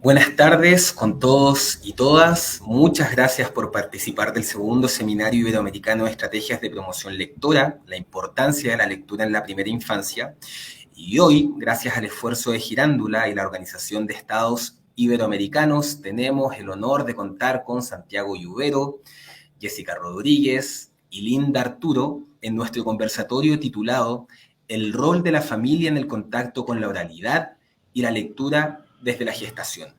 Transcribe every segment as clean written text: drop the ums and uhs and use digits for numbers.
Buenas tardes con todos y todas. Muchas gracias por participar del segundo Seminario Iberoamericano de Estrategias de Promoción Lectora, la importancia de la lectura en la primera infancia. Y hoy, gracias al esfuerzo de Girándula y la Organización de Estados Iberoamericanos, tenemos el honor de contar con Santiago Yubero, Jessica Rodríguez y Linda Arturo en nuestro conversatorio titulado El rol de la familia en el contacto con la oralidad y la lectura desde la gestación.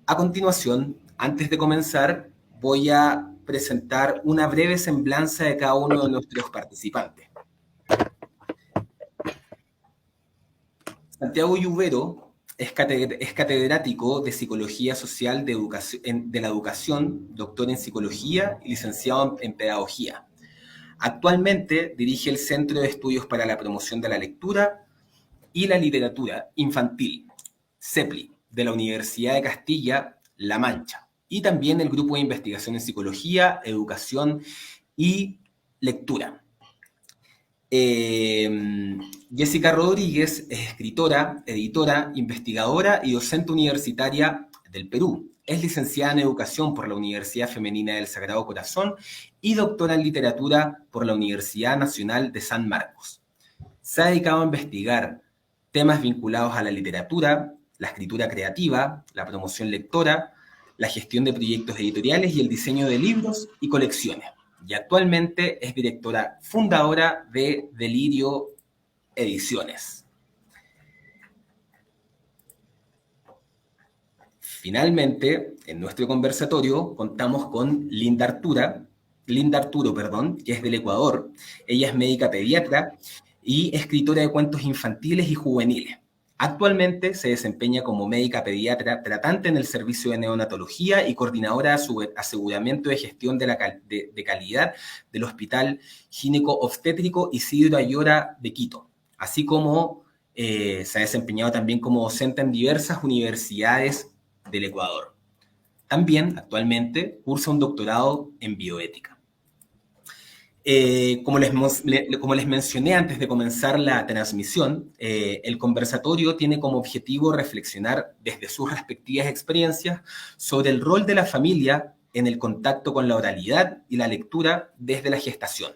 A continuación, antes de comenzar, voy a presentar una breve semblanza de cada uno de nuestros participantes. Santiago Yubero es catedrático de Psicología Social de la Educación, doctor en Psicología y licenciado en Pedagogía. Actualmente dirige el Centro de Estudios para la Promoción de la Lectura y la Literatura Infantil, CEPLI, de la Universidad de Castilla-La Mancha, y también el Grupo de Investigación en Psicología, Educación y Lectura. Jessica Rodríguez es escritora, editora, investigadora y docente universitaria del Perú. Es licenciada en Educación por la Universidad Femenina del Sagrado Corazón y doctora en Literatura por la Universidad Nacional de San Marcos. Se ha dedicado a investigar temas vinculados a la literatura, la escritura creativa, la promoción lectora, la gestión de proyectos editoriales y el diseño de libros y colecciones. Y actualmente es directora fundadora de Delirio Ediciones. Finalmente, en nuestro conversatorio contamos con Linda Arturo, que es del Ecuador. Ella es médica pediatra y escritora de cuentos infantiles y juveniles. Actualmente se desempeña como médica pediatra tratante en el servicio de neonatología y coordinadora de aseguramiento de gestión de calidad del Hospital Gineco-Obstétrico Isidro Ayora de Quito, así como se ha desempeñado también como docente en diversas universidades del Ecuador. También, actualmente, cursa un doctorado en bioética. Como les mencioné antes de comenzar la transmisión, el conversatorio tiene como objetivo reflexionar desde sus respectivas experiencias sobre el rol de la familia en el contacto con la oralidad y la lectura desde la gestación.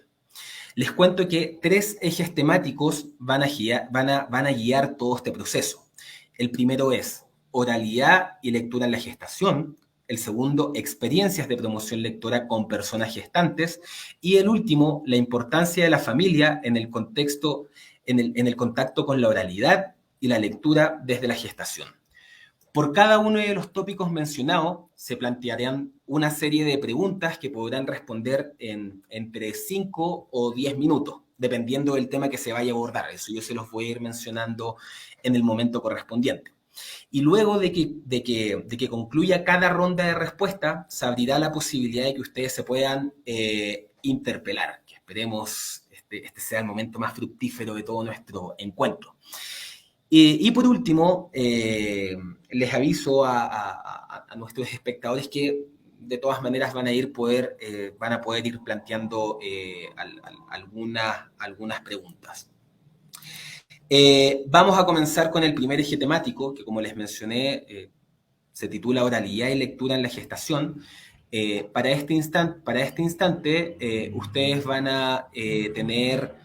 Les cuento que 3 ejes temáticos van a guiar todo este proceso. El primero es oralidad y lectura en la gestación. El segundo, experiencias de promoción lectora con personas gestantes. Y el último, la importancia de la familia en el contacto con la oralidad y la lectura desde la gestación. Por cada uno de los tópicos mencionados se plantearán una serie de preguntas que podrán responder en entre 5 o 10 minutos, dependiendo del tema que se vaya a abordar. Eso yo se los voy a ir mencionando en el momento correspondiente. Y luego de que concluya cada ronda de respuesta, se abrirá la posibilidad de que ustedes se puedan interpelar, que esperemos este sea el momento más fructífero de todo nuestro encuentro. Y por último, les aviso a nuestros espectadores que de todas maneras van a poder ir planteando algunas preguntas. Vamos a comenzar con el primer eje temático, que como les mencioné, se titula Oralidad y Lectura en la Gestación. Para este instante, ustedes van a tener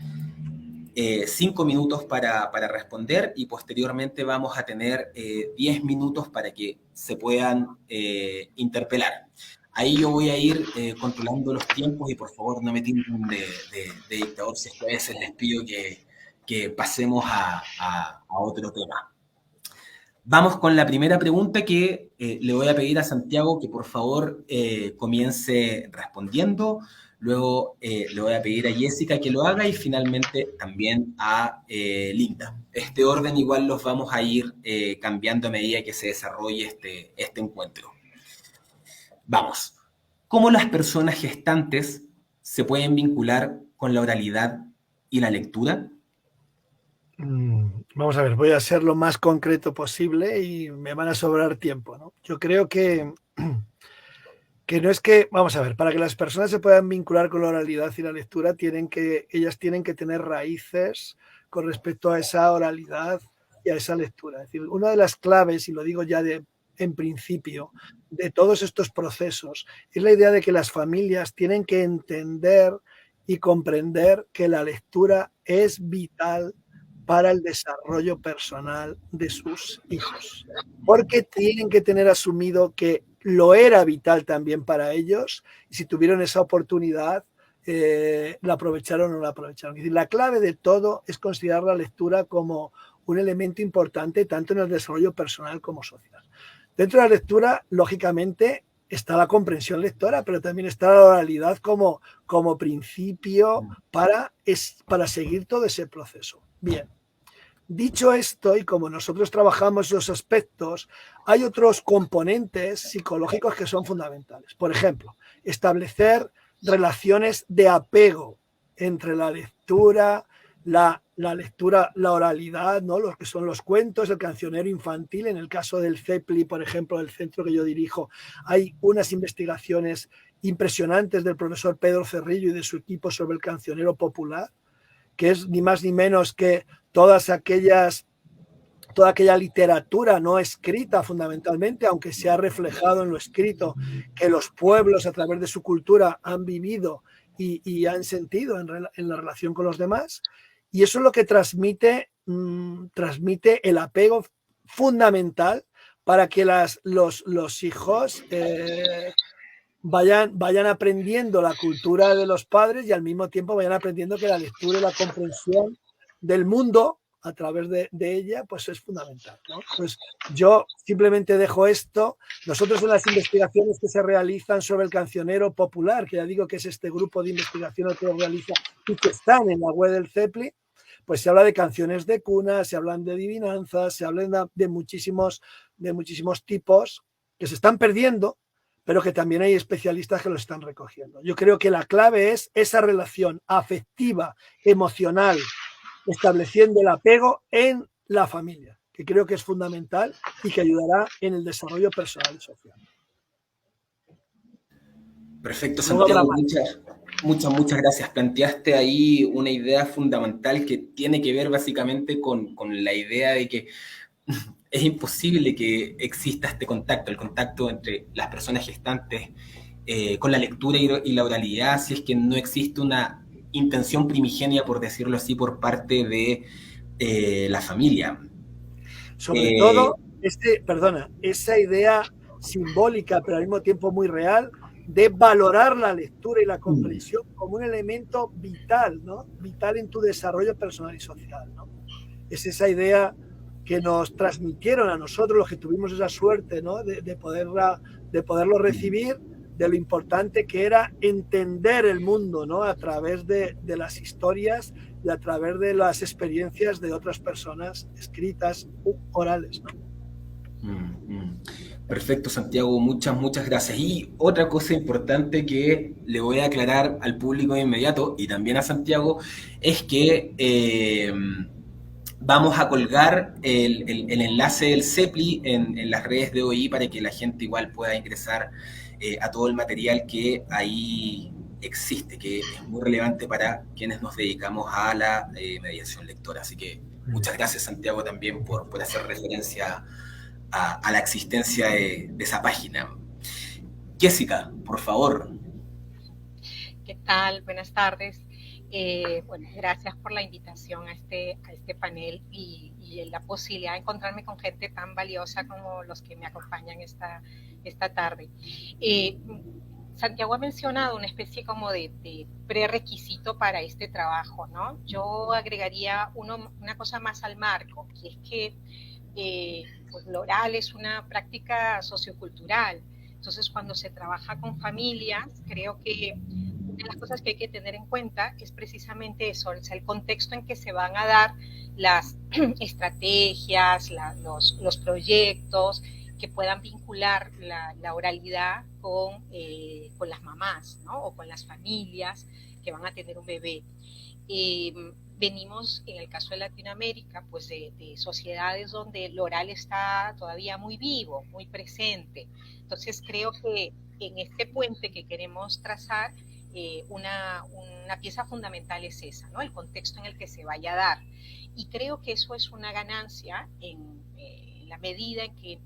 5 minutos para responder y posteriormente vamos a tener 10 minutos para que se puedan interpelar. Ahí yo voy a ir controlando los tiempos y por favor no me tilden de dictador si es que a veces les pido que pasemos a otro tema. Vamos con la primera pregunta que le voy a pedir a Santiago que por favor comience respondiendo. Luego le voy a pedir a Jessica que lo haga y finalmente también a Linda. Este orden igual los vamos a ir cambiando a medida que se desarrolle este encuentro. Vamos. ¿Cómo las personas gestantes se pueden vincular con la oralidad y la lectura? Vamos a ver, voy a ser lo más concreto posible y me van a sobrar tiempo, ¿no? Yo creo que no es que, vamos a ver, para que las personas se puedan vincular con la oralidad y la lectura, ellas tienen que tener raíces con respecto a esa oralidad y a esa lectura. Es decir, una de las claves, y lo digo ya de en principio, de todos estos procesos es la idea de que las familias tienen que entender y comprender que la lectura es vital para el desarrollo personal de sus hijos, porque tienen que tener asumido que lo era vital también para ellos y si tuvieron esa oportunidad, la aprovecharon o no la aprovecharon. Es decir, la clave de todo es considerar la lectura como un elemento importante tanto en el desarrollo personal como social. Dentro de la lectura, lógicamente, está la comprensión lectora, pero también está la oralidad como principio para seguir todo ese proceso. Bien, dicho esto, y como nosotros trabajamos los aspectos, hay otros componentes psicológicos que son fundamentales. Por ejemplo, establecer relaciones de apego entre la lectura, la lectura, la oralidad, ¿no? Los que son los cuentos, el cancionero infantil. En el caso del CEPLI, por ejemplo, el centro que yo dirijo, hay unas investigaciones impresionantes del profesor Pedro Cerrillo y de su equipo sobre el cancionero popular, que es ni más ni menos que toda aquella literatura no escrita fundamentalmente, aunque se ha reflejado en lo escrito, que los pueblos a través de su cultura han vivido y han sentido en la relación con los demás. Y eso es lo que transmite el apego fundamental para que los hijos vayan aprendiendo la cultura de los padres y al mismo tiempo vayan aprendiendo que la lectura y la comprensión del mundo a través de ella, pues es fundamental, ¿no? Pues yo simplemente dejo esto. Nosotros en las investigaciones que se realizan sobre el cancionero popular, que ya digo que es este grupo de investigación que lo realiza y que están en la web del CEPLI, pues se habla de canciones de cuna, se hablan de adivinanzas, se hablan de muchísimos tipos que se están perdiendo, pero que también hay especialistas que lo están recogiendo. Yo creo que la clave es esa relación afectiva, emocional, estableciendo el apego en la familia, que creo que es fundamental y que ayudará en el desarrollo personal y social. Perfecto, Santiago, muchas gracias. Planteaste ahí una idea fundamental que tiene que ver básicamente con la idea de que es imposible que exista este contacto, el contacto entre las personas gestantes con la lectura y la oralidad, si es que no existe una intención primigenia, por decirlo así, por parte de la familia. Sobre todo, esa idea simbólica, pero al mismo tiempo muy real, de valorar la lectura y la comprensión como un elemento vital, ¿no? Vital en tu desarrollo personal y social, ¿no? Es esa idea que nos transmitieron a nosotros, los que tuvimos esa suerte, ¿no? de poderlo recibir, de lo importante que era entender el mundo, ¿no? A través de las historias y a través de las experiencias de otras personas escritas u orales, ¿no? Perfecto, Santiago, muchas gracias. Y otra cosa importante que le voy a aclarar al público de inmediato y también a Santiago es que vamos a colgar el enlace del CEPLI en las redes de OI para que la gente igual pueda ingresar a todo el material que ahí existe, que es muy relevante para quienes nos dedicamos a la mediación lectora. Así que muchas gracias, Santiago, también por hacer referencia a la existencia de esa página. Jessica, por favor. ¿Qué tal? Buenas tardes. Bueno, gracias por la invitación a este panel y la posibilidad de encontrarme con gente tan valiosa como los que me acompañan esta tarde. Santiago ha mencionado una especie como de prerequisito para este trabajo, ¿no? Yo agregaría una cosa más al marco, que es que pues lo oral es una práctica sociocultural. Entonces, cuando se trabaja con familias, creo que una de las cosas que hay que tener en cuenta es precisamente eso, o sea, el contexto en que se van a dar las estrategias, los proyectos que puedan vincular la oralidad con las mamás, ¿no? O con las familias que van a tener un bebé. Venimos, en el caso de Latinoamérica, pues de sociedades donde el oral está todavía muy vivo, muy presente. Entonces creo que en este puente que queremos trazar, una pieza fundamental es esa, ¿no? El contexto en el que se vaya a dar. Y creo que eso es una ganancia en la medida en que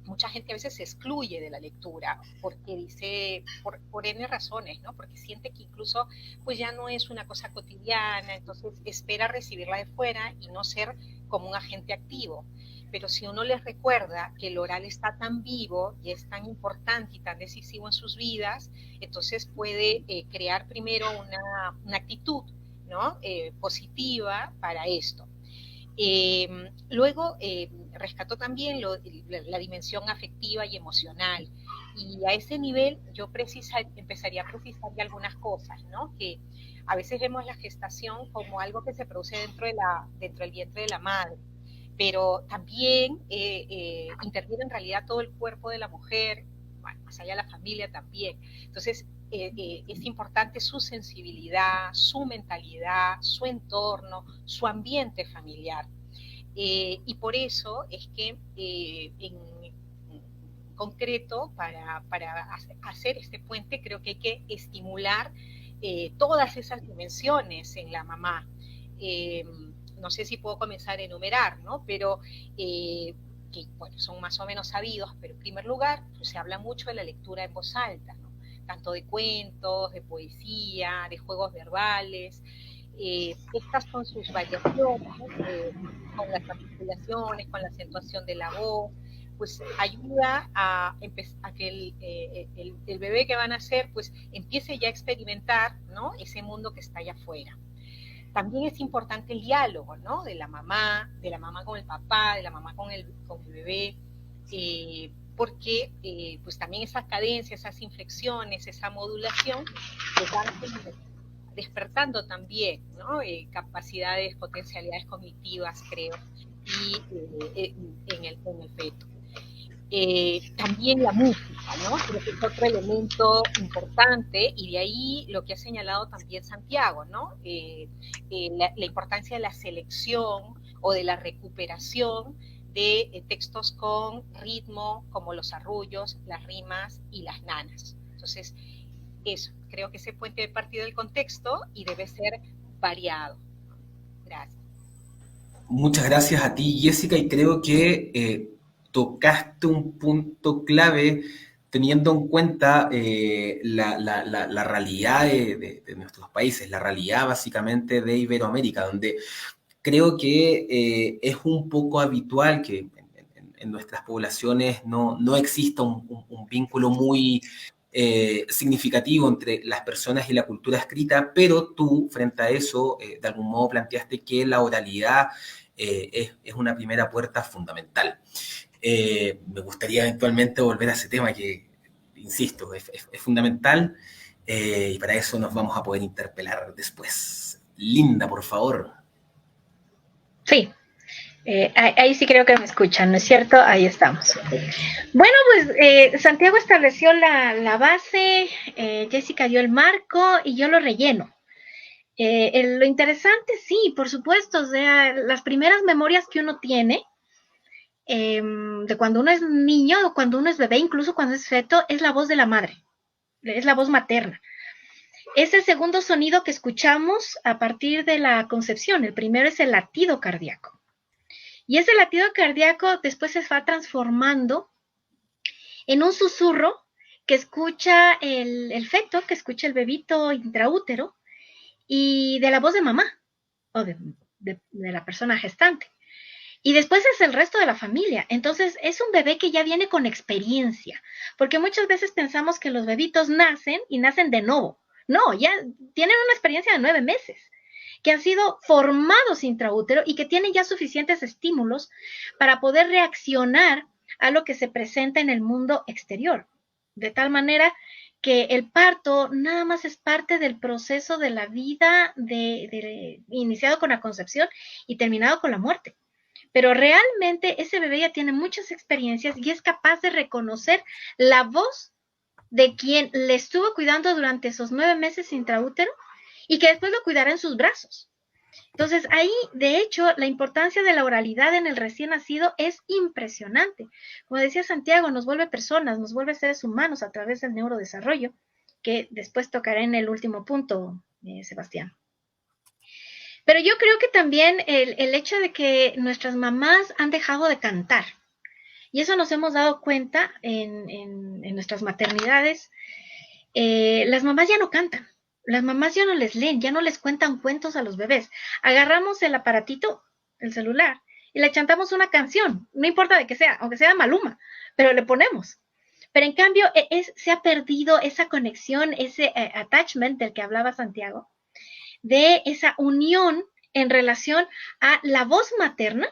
mucha gente a veces se excluye de la lectura porque dice, por N razones, ¿no? Porque siente que incluso pues ya no es una cosa cotidiana, entonces espera recibirla de fuera y no ser como un agente activo. Pero si uno les recuerda que el oral está tan vivo y es tan importante y tan decisivo en sus vidas, entonces puede crear primero una actitud, ¿no? Positiva para esto. Luego rescató también la dimensión afectiva y emocional. Y a ese nivel yo empezaría a precisar de algunas cosas, ¿no? Que a veces vemos la gestación como algo que se produce dentro del vientre de la madre, pero también interviene en realidad todo el cuerpo de la mujer, bueno, más allá de la familia también. Entonces, es importante su sensibilidad, su mentalidad, su entorno, su ambiente familiar. Y por eso es que en concreto, para hacer este puente, creo que hay que estimular todas esas dimensiones en la mamá. No sé si puedo comenzar a enumerar, ¿no? Pero que bueno, son más o menos sabidos, pero en primer lugar pues, se habla mucho de la lectura en voz alta, ¿no? Tanto de cuentos, de poesía, de juegos verbales. Estas con sus variaciones, con las articulaciones, con la acentuación de la voz, pues ayuda a que el bebé que van a nacer pues empiece ya a experimentar, ¿no? Ese mundo que está allá afuera. También es importante el diálogo, ¿no? De la mamá con el papá, de la mamá con el bebé, porque pues también esas cadencias, esas inflexiones, esa modulación, pues van despertando también, ¿no? Capacidades, potencialidades cognitivas, creo, y en el feto. También la música, ¿no? Creo que es otro elemento importante y de ahí lo que ha señalado también Santiago, ¿no? La importancia de la selección o de la recuperación de textos con ritmo, como los arrullos, las rimas y las nanas. Entonces, eso, creo que ese puente de partida del contexto y debe ser variado. Gracias. Muchas gracias a ti, Jessica, y creo que tocaste un punto clave teniendo en cuenta la realidad de nuestros países, la realidad básicamente de Iberoamérica, donde creo que es un poco habitual que en nuestras poblaciones no exista un vínculo muy significativo entre las personas y la cultura escrita, pero tú, frente a eso, de algún modo planteaste que la oralidad es una primera puerta fundamental. Me gustaría eventualmente volver a ese tema que, insisto, es fundamental y para eso nos vamos a poder interpelar después. Linda, por favor. Sí, ahí sí creo que me escuchan, ¿no es cierto? Ahí estamos. Bueno, pues Santiago estableció la base, Jessica dio el marco y yo lo relleno. Lo interesante, sí, por supuesto, o sea, las primeras memorias que uno tiene, de cuando uno es niño o cuando uno es bebé, incluso cuando es feto, es la voz de la madre, es la voz materna. Es el segundo sonido que escuchamos a partir de la concepción. El primero es el latido cardíaco. Y ese latido cardíaco después se va transformando en un susurro que escucha el feto, que escucha el bebito intraútero, y de la voz de mamá, o de la persona gestante. Y después es el resto de la familia. Entonces es un bebé que ya viene con experiencia, porque muchas veces pensamos que los bebitos nacen y nacen de nuevo. No, ya tienen una experiencia de 9 meses, que han sido formados intraútero y que tienen ya suficientes estímulos para poder reaccionar a lo que se presenta en el mundo exterior. De tal manera que el parto nada más es parte del proceso de la vida iniciado con la concepción y terminado con la muerte. Pero realmente ese bebé ya tiene muchas experiencias y es capaz de reconocer la voz de quien le estuvo cuidando durante esos 9 meses intraútero y que después lo cuidará en sus brazos. Entonces ahí, de hecho, la importancia de la oralidad en el recién nacido es impresionante. Como decía Santiago, nos vuelve personas, nos vuelve seres humanos a través del neurodesarrollo, que después tocaré en el último punto, Sebastián. Pero yo creo que también el hecho de que nuestras mamás han dejado de cantar Y eso nos hemos dado cuenta en nuestras maternidades. Las mamás ya no cantan, las mamás ya no les leen, ya no les cuentan cuentos a los bebés. Agarramos el aparatito, el celular, y le chantamos una canción, no importa de qué sea, aunque sea Maluma, pero le ponemos. Pero en cambio se ha perdido esa conexión, ese attachment del que hablaba Santiago, de esa unión en relación a la voz materna,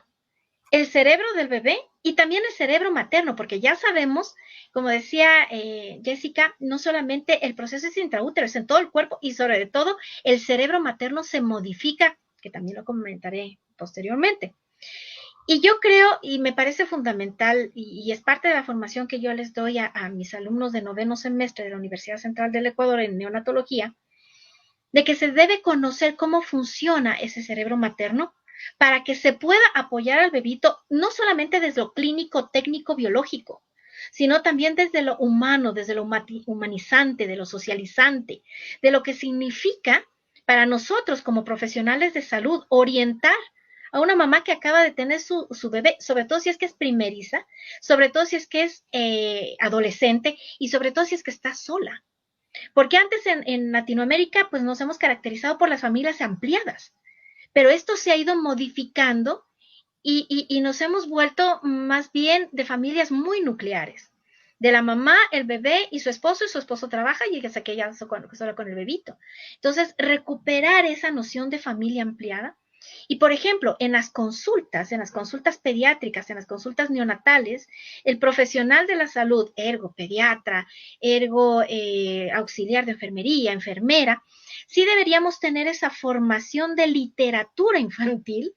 el cerebro del bebé y también el cerebro materno, porque ya sabemos, como decía Jessica, no solamente el proceso es intraútero, es en todo el cuerpo y sobre todo el cerebro materno se modifica, que también lo comentaré posteriormente. Y yo creo, y me parece fundamental, y es parte de la formación que yo les doy a mis alumnos de 9º semestre de la Universidad Central del Ecuador en neonatología, de que se debe conocer cómo funciona ese cerebro materno para que se pueda apoyar al bebito, no solamente desde lo clínico, técnico, biológico, sino también desde lo humano, desde lo humanizante, de lo socializante, de lo que significa para nosotros como profesionales de salud orientar a una mamá que acaba de tener su bebé, sobre todo si es que es primeriza, sobre todo si es que es adolescente y sobre todo si es que está sola. Porque antes en Latinoamérica pues nos hemos caracterizado por las familias ampliadas, pero esto se ha ido modificando y nos hemos vuelto más bien de familias muy nucleares. De la mamá, el bebé y su esposo trabaja y se queda solo con el bebito. Entonces, recuperar esa noción de familia ampliada. Y, por ejemplo, en las consultas pediátricas, en las consultas neonatales, el profesional de la salud, ergo pediatra, ergo auxiliar de enfermería, enfermera, sí deberíamos tener esa formación de literatura infantil,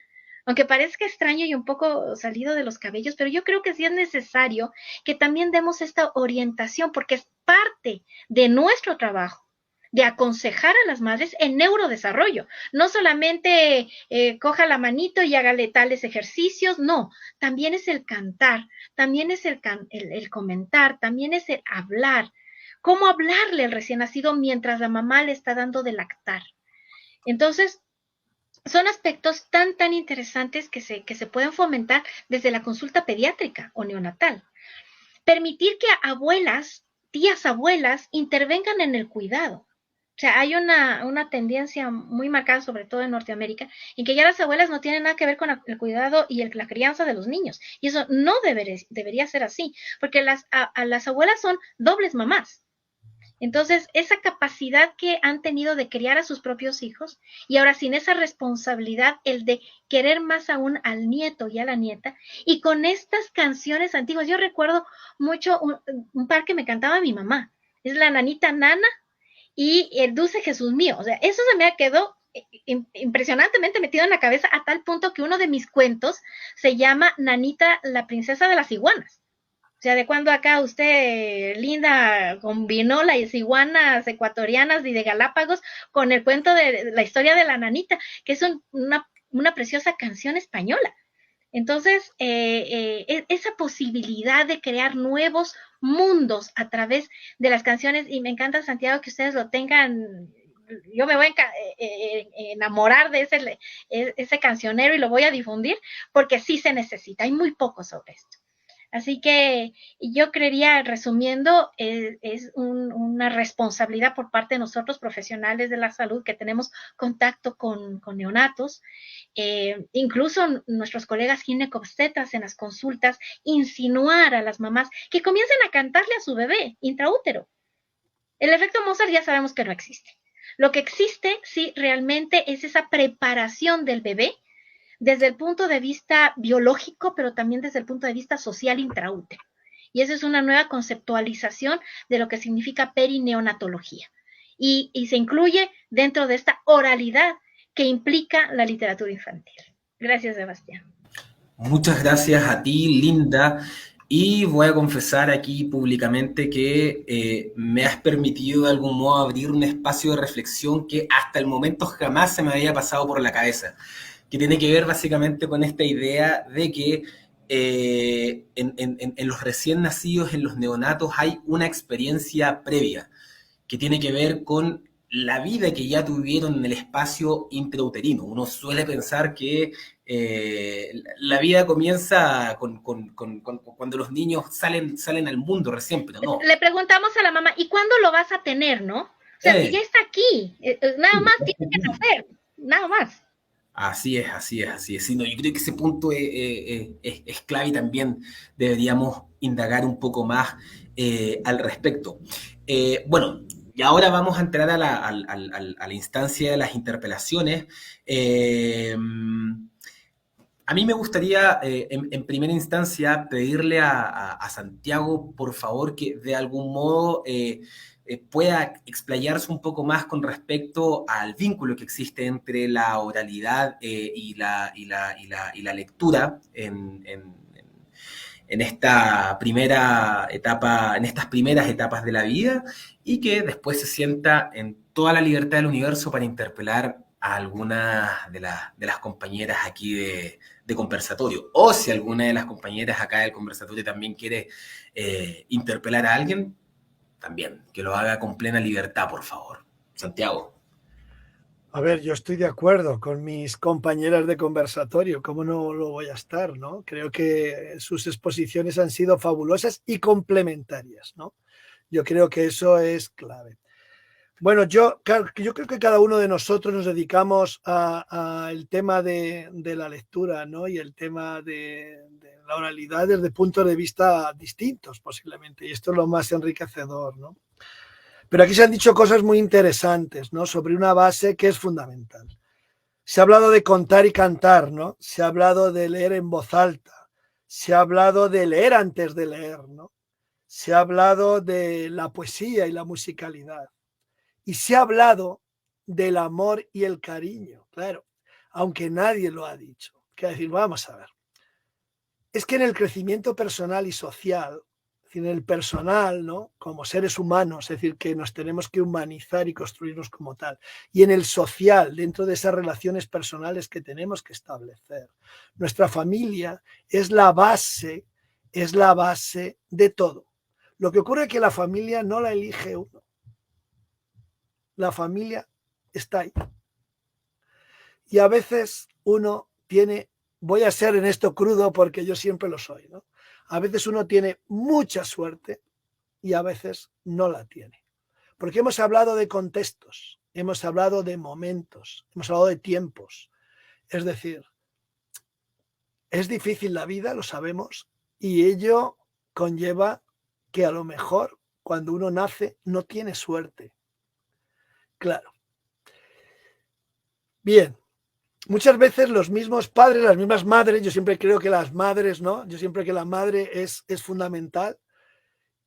aunque parezca extraño y un poco salido de los cabellos, pero yo creo que sí es necesario que también demos esta orientación, porque es parte de nuestro trabajo de aconsejar a las madres en neurodesarrollo. No solamente coja la manito y hágale tales ejercicios, no, también es el cantar, también es el comentar, también es el hablar. ¿Cómo hablarle al recién nacido mientras la mamá le está dando de lactar? Entonces, son aspectos tan interesantes que se pueden fomentar desde la consulta pediátrica o neonatal. Permitir que abuelas, tías abuelas, intervengan en el cuidado. O sea, hay una tendencia muy marcada, sobre todo en Norteamérica, en que ya las abuelas no tienen nada que ver con el cuidado y la crianza de los niños. Y eso no debería ser así, porque las abuelas son dobles mamás. Entonces, esa capacidad que han tenido de criar a sus propios hijos y ahora sin esa responsabilidad, el de querer más aún al nieto y a la nieta, y con estas canciones antiguas, yo recuerdo mucho un par que me cantaba mi mamá, es la nanita Nana y el dulce Jesús mío, o sea, eso se me quedó impresionantemente metido en la cabeza a tal punto que uno de mis cuentos se llama Nanita, la princesa de las iguanas. O sea, de cuando acá usted, Linda, combinó las iguanas ecuatorianas y de Galápagos con el cuento de la historia de la nanita, que es una preciosa canción española. Entonces, esa posibilidad de crear nuevos mundos a través de las canciones, y me encanta, Santiago, que ustedes lo tengan. Yo me voy a enamorar de ese cancionero y lo voy a difundir, porque sí se necesita, hay muy poco sobre esto. Así que yo creería, resumiendo, es una responsabilidad por parte de nosotros, profesionales de la salud, que tenemos contacto con neonatos, incluso nuestros colegas ginecobstetras en las consultas, insinuar a las mamás que comiencen a cantarle a su bebé intraútero. El efecto Mozart ya sabemos que no existe. Lo que existe, sí, realmente es esa preparación del bebé desde el punto de vista biológico, pero también desde el punto de vista social intraútero. Y esa es una nueva conceptualización de lo que significa perineonatología. Y se incluye dentro de esta oralidad que implica la literatura infantil. Gracias, Sebastián. Muchas gracias a ti, Linda. Y voy a confesar aquí públicamente que me has permitido de algún modo abrir un espacio de reflexión que hasta el momento jamás se me había pasado por la cabeza, que tiene que ver básicamente con esta idea de que en los recién nacidos, en los neonatos, hay una experiencia previa que tiene que ver con la vida que ya tuvieron en el espacio intrauterino. Uno suele pensar que la vida comienza cuando los niños salen al mundo recién, pero no. Le preguntamos a la mamá, ¿y cuándo lo vas a tener, no? O sea, si ya está aquí, nada más tiene que nacer, nada más. Así es, así es, así es. Sí, no, yo creo que ese punto es clave y también deberíamos indagar un poco más al respecto. Bueno, y ahora vamos a entrar a la instancia de las interpelaciones. A mí me gustaría, en primera instancia, pedirle a Santiago, por favor, que de algún modo pueda explayarse un poco más con respecto al vínculo que existe entre la oralidad y la lectura en esta primera etapa, en estas primeras etapas de la vida, y que después se sienta en toda la libertad del universo para interpelar a alguna de las compañeras aquí de conversatorio. O si alguna de las compañeras acá del conversatorio también quiere interpelar a alguien, también, que lo haga con plena libertad, por favor. Santiago. A ver, yo estoy de acuerdo con mis compañeras de conversatorio, ¿cómo no lo voy a estar, no? Creo que sus exposiciones han sido fabulosas y complementarias, ¿no? Yo creo que eso es clave. Bueno, yo creo que cada uno de nosotros nos dedicamos al tema de la lectura, ¿no? Y el tema de la oralidad desde puntos de vista distintos, posiblemente. Y esto es lo más enriquecedor, ¿no? Pero aquí se han dicho cosas muy interesantes, ¿no? Sobre una base que es fundamental. Se ha hablado de contar y cantar, ¿no? Se ha hablado de leer en voz alta. Se ha hablado de leer antes de leer, ¿no? Se ha hablado de la poesía y la musicalidad. Y se ha hablado del amor y el cariño, claro, aunque nadie lo ha dicho. Quiero decir, vamos a ver. Es que en el crecimiento personal y social, en el personal, ¿no? Como seres humanos, es decir, que nos tenemos que humanizar y construirnos como tal. Y en el social, dentro de esas relaciones personales que tenemos que establecer. Nuestra familia es la base de todo. Lo que ocurre es que la familia no la elige uno. La familia está ahí. Y a veces uno tiene, voy a ser en esto crudo porque yo siempre lo soy, ¿no? A veces uno tiene mucha suerte y a veces no la tiene. Porque hemos hablado de contextos, hemos hablado de momentos, hemos hablado de tiempos. Es decir, es difícil la vida, lo sabemos, y ello conlleva que a lo mejor cuando uno nace no tiene suerte. Claro. Bien. Muchas veces los mismos padres, las mismas madres, yo siempre creo que las madres, ¿no? Yo siempre creo que la madre es fundamental.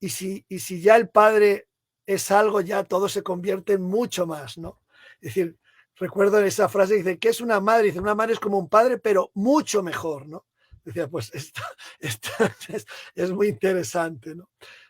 Y si ya el padre es algo, ya todo se convierte en mucho más, ¿no? Es decir, recuerdo esa frase que dice, ¿qué es una madre? Dice, una madre es como un padre, pero mucho mejor, ¿no? Decía, pues esto es muy interesante, ¿no?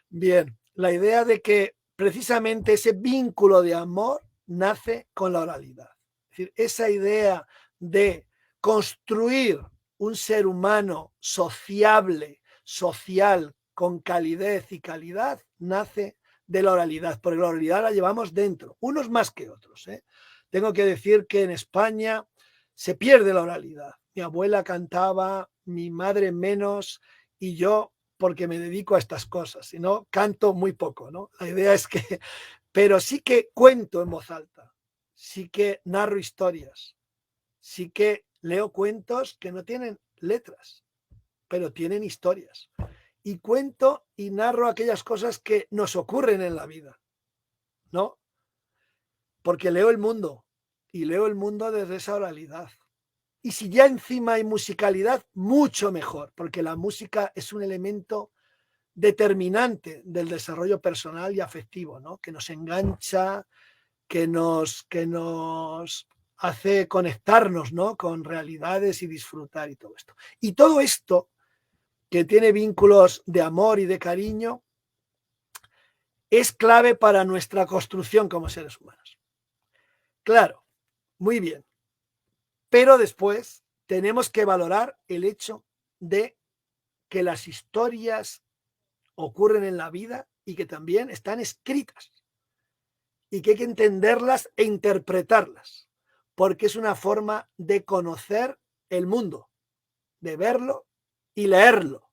Bien, la idea de que precisamente ese vínculo de amor nace con la oralidad. Es decir, esa idea de construir un ser humano sociable, social, con calidez y calidad, nace de la oralidad, porque la oralidad la llevamos dentro, unos más que otros, ¿eh? Tengo que decir que en España se pierde la oralidad. Mi abuela cantaba, mi madre menos, y yo, porque me dedico a estas cosas, si no, canto muy poco, ¿no? La idea es que, pero sí que cuento en voz alta, sí que narro historias, sí que leo cuentos que no tienen letras, pero tienen historias. Y cuento y narro aquellas cosas que nos ocurren en la vida, ¿no? Porque leo el mundo y leo el mundo desde esa oralidad. Y si ya encima hay musicalidad, mucho mejor, porque la música es un elemento determinante del desarrollo personal y afectivo, ¿no? Que nos engancha, que nos hace conectarnos, ¿no? Con realidades y disfrutar y todo esto. Y todo esto, que tiene vínculos de amor y de cariño, es clave para nuestra construcción como seres humanos. Claro, muy bien. Pero después tenemos que valorar el hecho de que las historias ocurren en la vida y que también están escritas y que hay que entenderlas e interpretarlas, porque es una forma de conocer el mundo, de verlo y leerlo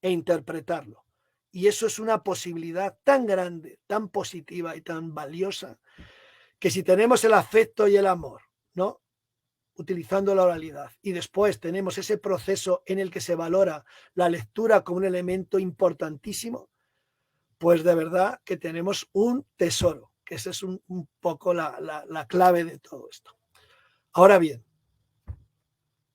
e interpretarlo. Y eso es una posibilidad tan grande, tan positiva y tan valiosa, que si tenemos el afecto y el amor, ¿no?, utilizando la oralidad, y después tenemos ese proceso en el que se valora la lectura como un elemento importantísimo, pues de verdad que tenemos un tesoro, que esa es un poco la clave de todo esto. Ahora bien,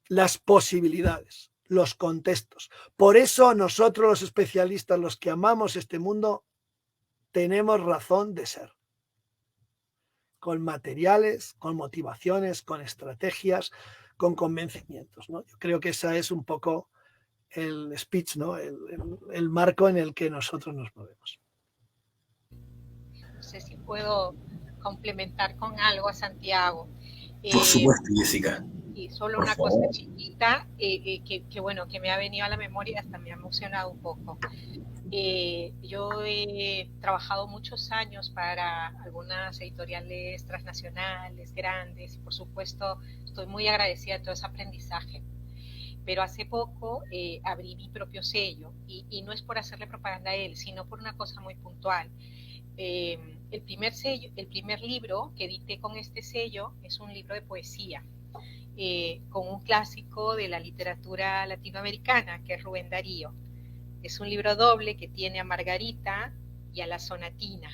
las posibilidades, los contextos. Por eso nosotros los especialistas, los que amamos este mundo, tenemos razón de ser. Con materiales, con motivaciones, con estrategias, con convencimientos, ¿no? Yo creo que esa es un poco el speech, ¿no?, el marco en el que nosotros nos movemos. No sé si puedo complementar con algo a Santiago. Por supuesto, Jessica. Y solo Por una favor. cosa chiquita que bueno, que me ha venido a la memoria, hasta me ha emocionado un poco. Yo he trabajado muchos años para algunas editoriales transnacionales, grandes, y por supuesto estoy muy agradecida de todo ese aprendizaje. Pero hace poco abrí mi propio sello, y no es por hacerle propaganda a él, sino por una cosa muy puntual. El primer libro que edité con este sello es un libro de poesía, con un clásico de la literatura latinoamericana, que es Rubén Darío. Es un libro doble que tiene a Margarita y a la Sonatina,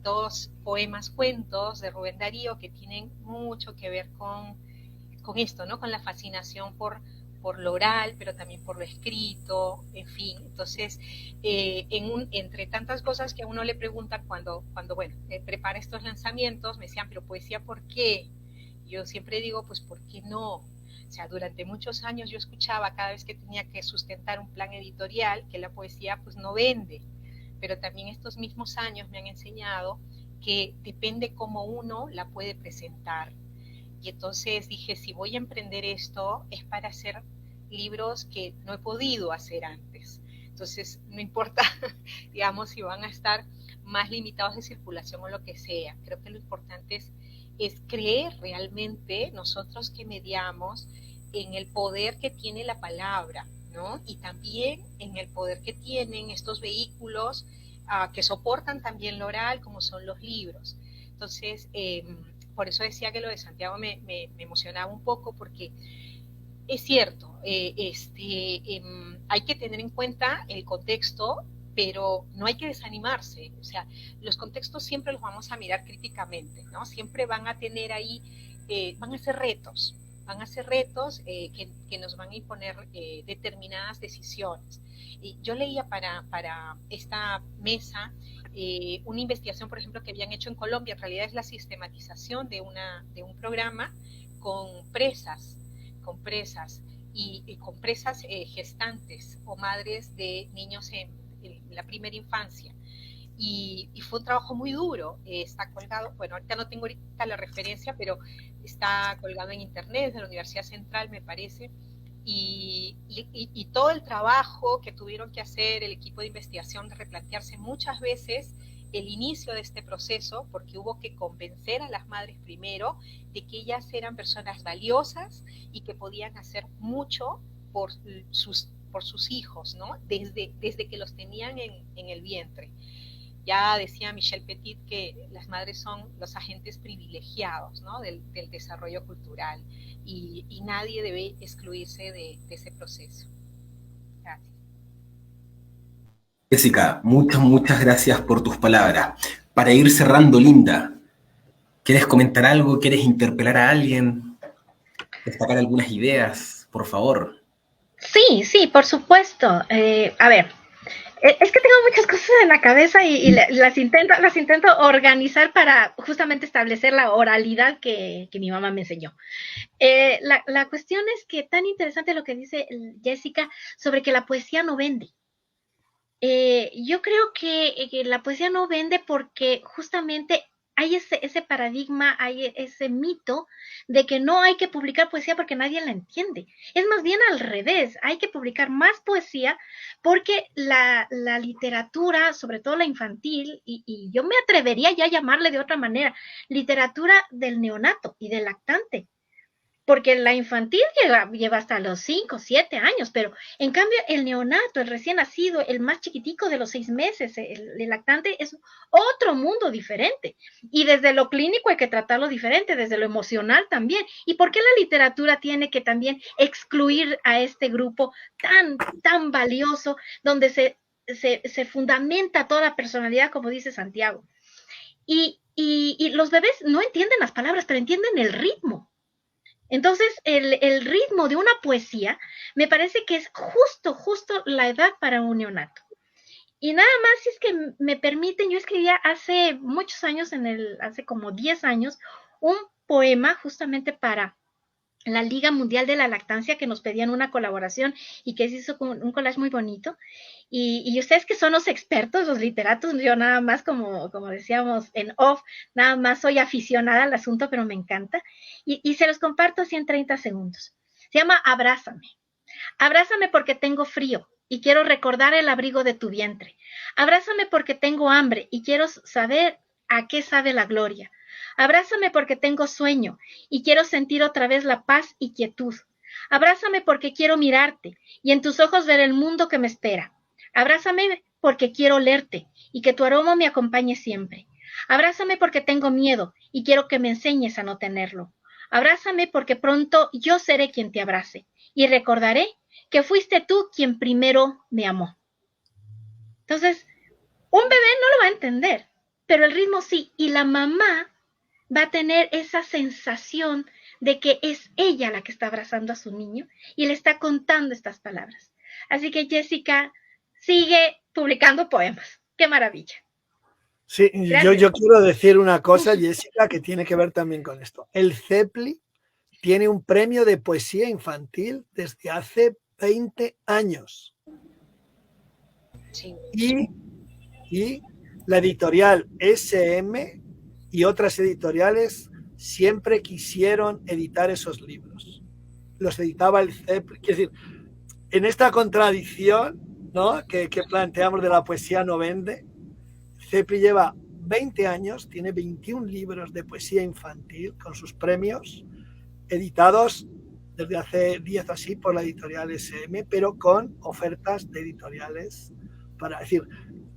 dos poemas cuentos de Rubén Darío que tienen mucho que ver con esto, ¿no?, con la fascinación por lo oral, pero también por lo escrito, en fin. Entonces, entre tantas cosas que a uno le preguntan cuando bueno, prepara estos lanzamientos, me decían, pero poesía, ¿por qué? Yo siempre digo, pues, ¿por qué no? O sea, durante muchos años yo escuchaba cada vez que tenía que sustentar un plan editorial que la poesía pues no vende, pero también estos mismos años me han enseñado que depende cómo uno la puede presentar. Y entonces dije, si voy a emprender esto es para hacer libros que no he podido hacer antes. Entonces, no importa, digamos, si van a estar más limitados de circulación o lo que sea. Creo que lo importante es creer realmente nosotros que mediamos en el poder que tiene la palabra, ¿no? Y también en el poder que tienen estos vehículos que soportan también lo oral, como son los libros. Entonces, por eso decía que lo de Santiago me emocionaba un poco, porque es cierto, hay que tener en cuenta el contexto, pero no hay que desanimarse. O sea, los contextos siempre los vamos a mirar críticamente, ¿no? Siempre van a tener ahí, van a ser retos que nos van a imponer determinadas decisiones. Y yo leía para esta mesa una investigación, por ejemplo, que habían hecho en Colombia. En realidad es la sistematización de un programa con presas y con presas gestantes o madres de niños en la primera infancia. Y fue un trabajo muy duro. Está colgado, bueno, ahorita no tengo la referencia, pero está colgado en internet de la Universidad Central, me parece. Y todo el trabajo que tuvieron que hacer el equipo de investigación, de replantearse muchas veces el inicio de este proceso, porque hubo que convencer a las madres primero de que ellas eran personas valiosas y que podían hacer mucho por sus hijos, ¿no? Desde que los tenían en el vientre. Ya decía Michel Petit que las madres son los agentes privilegiados, ¿no?, del desarrollo cultural, y nadie debe excluirse de ese proceso. Gracias. Jessica, muchas gracias por tus palabras. Para ir cerrando, Linda, ¿quieres comentar algo? ¿Quieres interpelar a alguien? ¿Destacar algunas ideas? Por favor. Sí, por supuesto. A ver, es que tengo muchas cosas en la cabeza y las intento organizar para justamente establecer la oralidad que mi mamá me enseñó. La cuestión es que tan interesante lo que dice Jessica sobre que la poesía no vende. Yo creo que la poesía no vende porque justamente hay ese paradigma, hay ese mito de que no hay que publicar poesía porque nadie la entiende. Es más bien al revés, hay que publicar más poesía porque la literatura, sobre todo la infantil, y yo me atrevería ya a llamarle de otra manera, literatura del neonato y del lactante, porque la infantil lleva hasta los 5, 7 años, pero en cambio el neonato, el recién nacido, el más chiquitico de los 6 meses, el lactante, es otro mundo diferente. Y desde lo clínico hay que tratarlo diferente, desde lo emocional también. ¿Y por qué la literatura tiene que también excluir a este grupo tan valioso, donde se fundamenta toda la personalidad, como dice Santiago? Y los bebés no entienden las palabras, pero entienden el ritmo. Entonces, el ritmo de una poesía me parece que es justo la edad para un neonato. Y nada más, si es que me permiten, yo escribía hace muchos años, hace como 10 años, un poema justamente para la Liga Mundial de la Lactancia, que nos pedían una colaboración y que se hizo con un collage muy bonito. Y ustedes que son los expertos, los literatos, yo nada más, como decíamos en off, nada más soy aficionada al asunto, pero me encanta. Y se los comparto así en 30 segundos. Se llama Abrázame. Abrázame porque tengo frío y quiero recordar el abrigo de tu vientre. Abrázame porque tengo hambre y quiero saber a qué sabe la gloria. Abrázame porque tengo sueño y quiero sentir otra vez la paz y quietud. Abrázame porque quiero mirarte y en tus ojos ver el mundo que me espera. Abrázame porque quiero olerte y que tu aroma me acompañe siempre. Abrázame porque tengo miedo y quiero que me enseñes a no tenerlo. Abrázame porque pronto yo seré quien te abrace y recordaré que fuiste tú quien primero me amó. Entonces, un bebé no lo va a entender, pero el ritmo sí, y la mamá va a tener esa sensación de que es ella la que está abrazando a su niño y le está contando estas palabras. Así que Jessica sigue publicando poemas. ¡Qué maravilla! Sí, yo quiero decir una cosa, Jessica, que tiene que ver también con esto. El CEPLI tiene un premio de poesía infantil desde hace 20 años. Sí. Y la editorial SM y otras editoriales siempre quisieron editar esos libros. Los editaba el CEPLI. Es decir, en esta contradicción, ¿no?, que planteamos de la poesía no vende, CEPLI lleva 20 años, tiene 21 libros de poesía infantil con sus premios, editados desde hace 10 así por la editorial SM, pero con ofertas de editoriales para decir,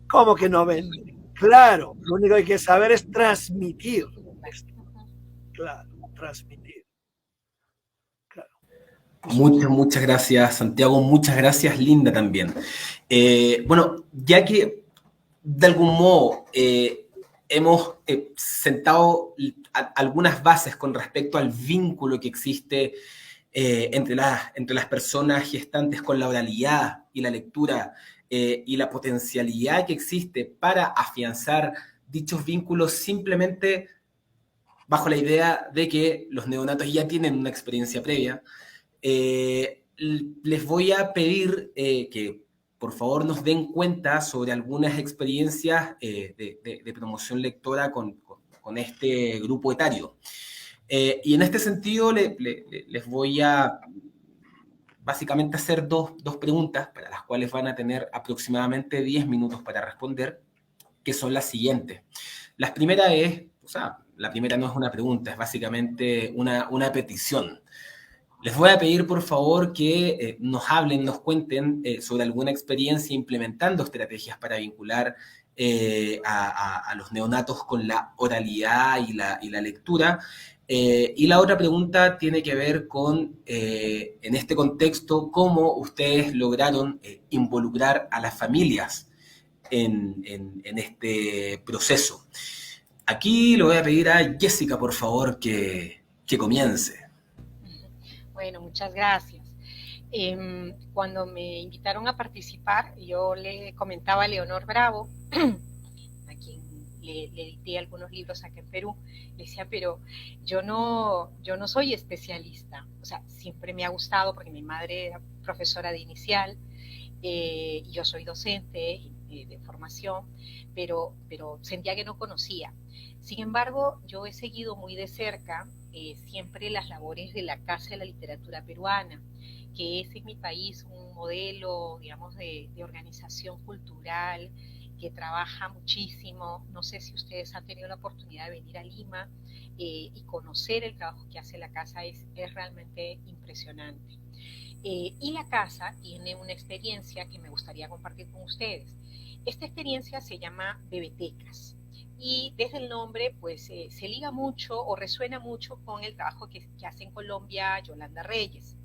¿cómo que no vende? Claro, lo único que hay que saber es transmitir esto. Claro, transmitir. Claro. Muchas gracias, Santiago. Muchas gracias, Linda, también. Bueno, ya que de algún modo hemos sentado algunas bases con respecto al vínculo que existe entre las personas gestantes con la oralidad y la lectura, y la potencialidad que existe para afianzar dichos vínculos simplemente bajo la idea de que los neonatos ya tienen una experiencia previa, les voy a pedir que por favor nos den cuenta sobre algunas experiencias de promoción lectora con este grupo etario. Y en este sentido les voy a básicamente hacer dos preguntas para las cuales van a tener aproximadamente 10 minutos para responder, que son las siguientes. La primera no es una pregunta, es básicamente una petición. Les voy a pedir, por favor, que nos hablen, nos cuenten sobre alguna experiencia implementando estrategias para vincular a los neonatos con la oralidad y la lectura. Y la otra pregunta tiene que ver con, en este contexto, cómo ustedes lograron involucrar a las familias en este proceso. Aquí le voy a pedir a Jessica, por favor, que comience. Bueno, muchas gracias. Cuando me invitaron a participar, yo le comentaba a Leonor Bravo, a quien le edité algunos libros acá en Perú, le decía, pero yo no soy especialista. O sea, siempre me ha gustado porque mi madre era profesora de inicial, y yo soy docente de formación, pero sentía que no conocía. Sin embargo, yo he seguido muy de cerca siempre las labores de la Casa de la Literatura Peruana, que es en mi país un modelo, digamos, de organización cultural que trabaja muchísimo. No sé si ustedes han tenido la oportunidad de venir a Lima y conocer el trabajo que hace la casa, es realmente impresionante. Y la casa tiene una experiencia que me gustaría compartir con ustedes. Esta experiencia se llama Bebetecas y desde el nombre pues se liga mucho o resuena mucho con el trabajo que hace en Colombia Yolanda Reyes.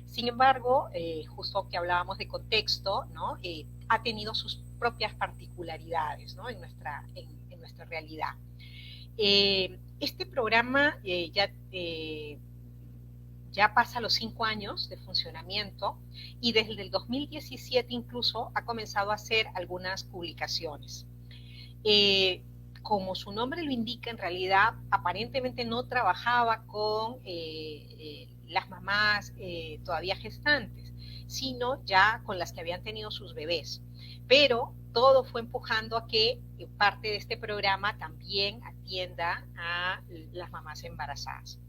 Sin embargo, justo que hablábamos de contexto, ¿no? Ha tenido sus propias particularidades, ¿no? en nuestra realidad. Este programa ya pasa los 5 años de funcionamiento y desde el 2017 incluso ha comenzado a hacer algunas publicaciones. Como su nombre lo indica, en realidad aparentemente no trabajaba con las mamás todavía gestantes, sino ya con las que habían tenido sus bebés. Pero todo fue empujando a que parte de este programa también atienda a las mamás embarazadas.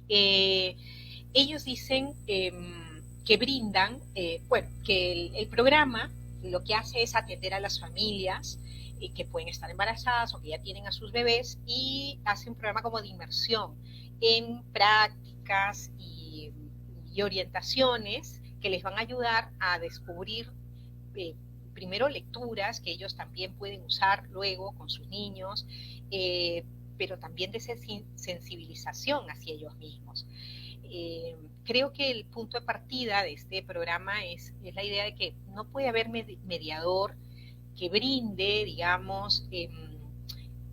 Ellos dicen que brindan, que el programa lo que hace es atender a las familias que pueden estar embarazadas o que ya tienen a sus bebés, y hace un programa como de inmersión en prácticas y orientaciones que les van a ayudar a descubrir primero lecturas que ellos también pueden usar luego con sus niños, pero también de sensibilización hacia ellos mismos. Creo que el punto de partida de este programa es la idea de que no puede haber mediador que brinde, digamos,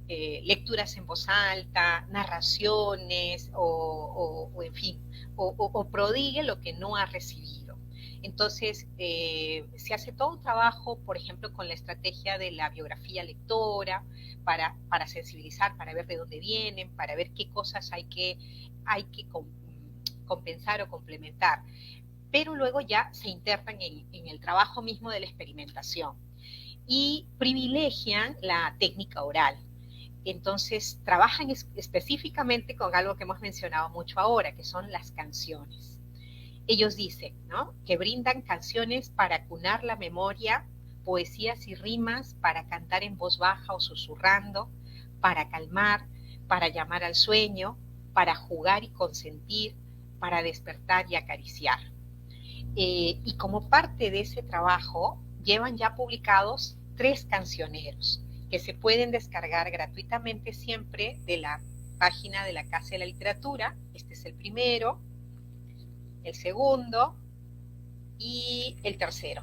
lecturas en voz alta, narraciones o en fin, o prodigue lo que no ha recibido. Entonces, se hace todo un trabajo, por ejemplo, con la estrategia de la biografía lectora, para sensibilizar, para ver de dónde vienen, para ver qué cosas hay que compensar o complementar. Pero luego ya se internan en el trabajo mismo de la experimentación y privilegian la técnica oral. Entonces, trabajan específicamente con algo que hemos mencionado mucho ahora, que son las canciones. Ellos dicen, ¿no?, que brindan canciones para acunar la memoria, poesías y rimas para cantar en voz baja o susurrando, para calmar, para llamar al sueño, para jugar y consentir, para despertar y acariciar. Y como parte de ese trabajo, llevan ya publicados 3 cancioneros que se pueden descargar gratuitamente siempre de la página de la Casa de la Literatura. Este es el primero, el segundo y el tercero,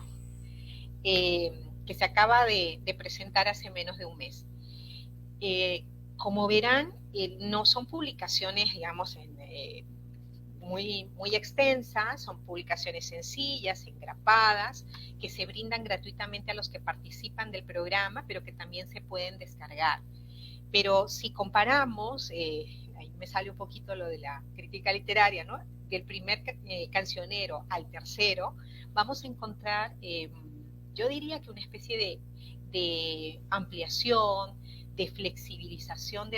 que se acaba de presentar hace menos de un mes. Como verán, no son publicaciones, digamos, muy extensas, son publicaciones sencillas, engrapadas, que se brindan gratuitamente a los que participan del programa, pero que también se pueden descargar. Pero si comparamos, ahí me sale un poquito lo de la crítica literaria, ¿no?, del primer cancionero al tercero, vamos a encontrar, yo diría que una especie de ampliación, de flexibilización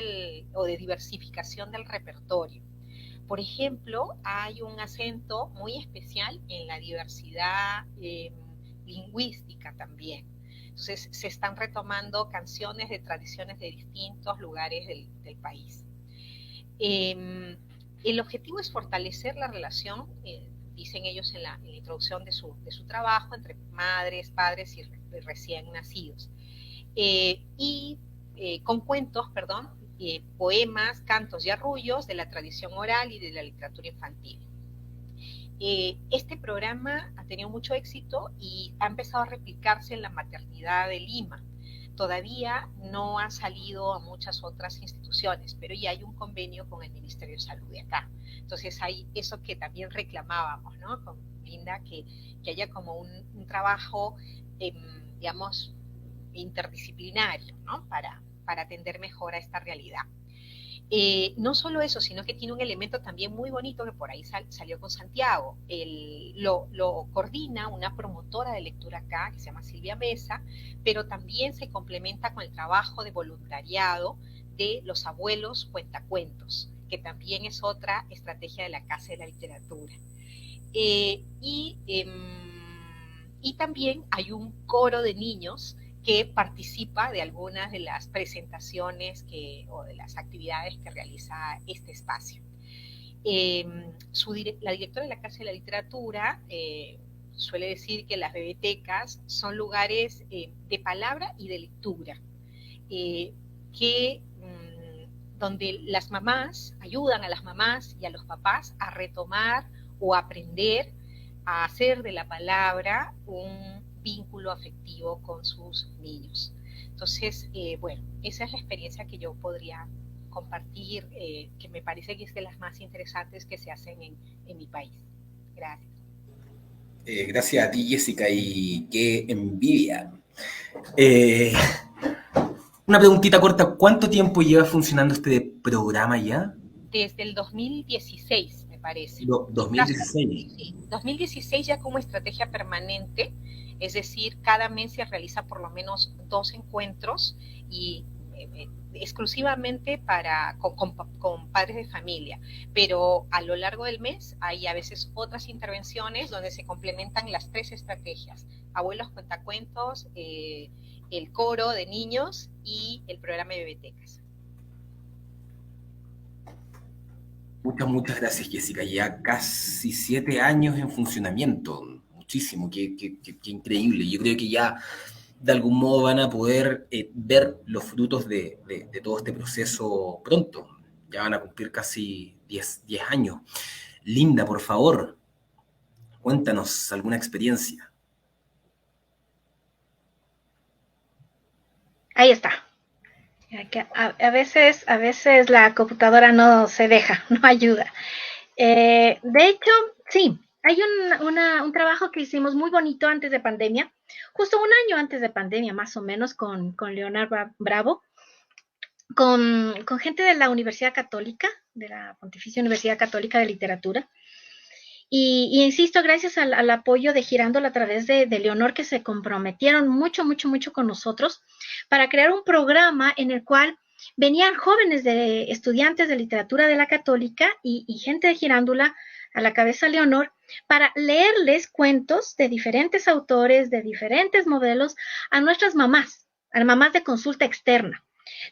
o de diversificación del repertorio. Por ejemplo, hay un acento muy especial en la diversidad lingüística también. Entonces, se están retomando canciones de tradiciones de distintos lugares del país. El objetivo es fortalecer la relación, dicen ellos en la introducción de su trabajo, entre madres, padres y recién nacidos. Con cuentos, poemas, cantos y arrullos de la tradición oral y de la literatura infantil. Este programa ha tenido mucho éxito y ha empezado a replicarse en la maternidad de Lima. Todavía no ha salido a muchas otras instituciones, pero ya hay un convenio con el Ministerio de Salud de acá. Entonces hay eso que también reclamábamos, ¿no?, con Linda, que haya como un trabajo, digamos, interdisciplinario, ¿no?, para atender mejor a esta realidad. No solo eso, sino que tiene un elemento también muy bonito que por ahí salió con Santiago. Lo coordina una promotora de lectura acá, que se llama Silvia Mesa, pero también se complementa con el trabajo de voluntariado de los abuelos cuentacuentos, que también es otra estrategia de la Casa de la Literatura. Y también hay un coro de niños que participa de algunas de las presentaciones o de las actividades que realiza este espacio. La directora de la Casa de la Literatura suele decir que las bibliotecas son lugares de palabra y de lectura, donde las mamás ayudan a las mamás y a los papás a retomar o aprender a hacer de la palabra un vínculo afectivo con sus niños. Entonces, bueno, esa es la experiencia que yo podría compartir, que me parece que es de las más interesantes que se hacen en mi país. Gracias. Gracias a ti, Jessica, y qué envidia. Una preguntita corta, ¿cuánto tiempo lleva funcionando este programa ya? Desde el 2016, me parece. 2016. Sí, 2016 ya como estrategia permanente, es decir, cada mes se realiza por lo menos 2 encuentros y exclusivamente con padres de familia, pero a lo largo del mes hay a veces otras intervenciones donde se complementan las 3 estrategias: abuelos cuentacuentos, el coro de niños y el programa de bibliotecas. Muchas gracias, Jessica. Ya casi 7 años en funcionamiento. Muchísimo, qué increíble. Yo creo que ya de algún modo van a poder ver los frutos de todo este proceso pronto. Ya van a cumplir casi 10 años. Linda, por favor, cuéntanos alguna experiencia. Ahí está. A veces la computadora no se deja, no ayuda. De hecho, sí, hay un trabajo que hicimos muy bonito antes de pandemia, justo un año antes de pandemia, más o menos, con Leonardo Bravo, con gente de la Universidad Católica, de la Pontificia Universidad Católica de Literatura. Y insisto, gracias al apoyo de Girándola a través de Leonor, que se comprometieron mucho con nosotros para crear un programa en el cual venían jóvenes de estudiantes de literatura de la Católica y gente de Girándola, a la cabeza Leonor, para leerles cuentos de diferentes autores, de diferentes modelos, a nuestras mamás, a las mamás de consulta externa.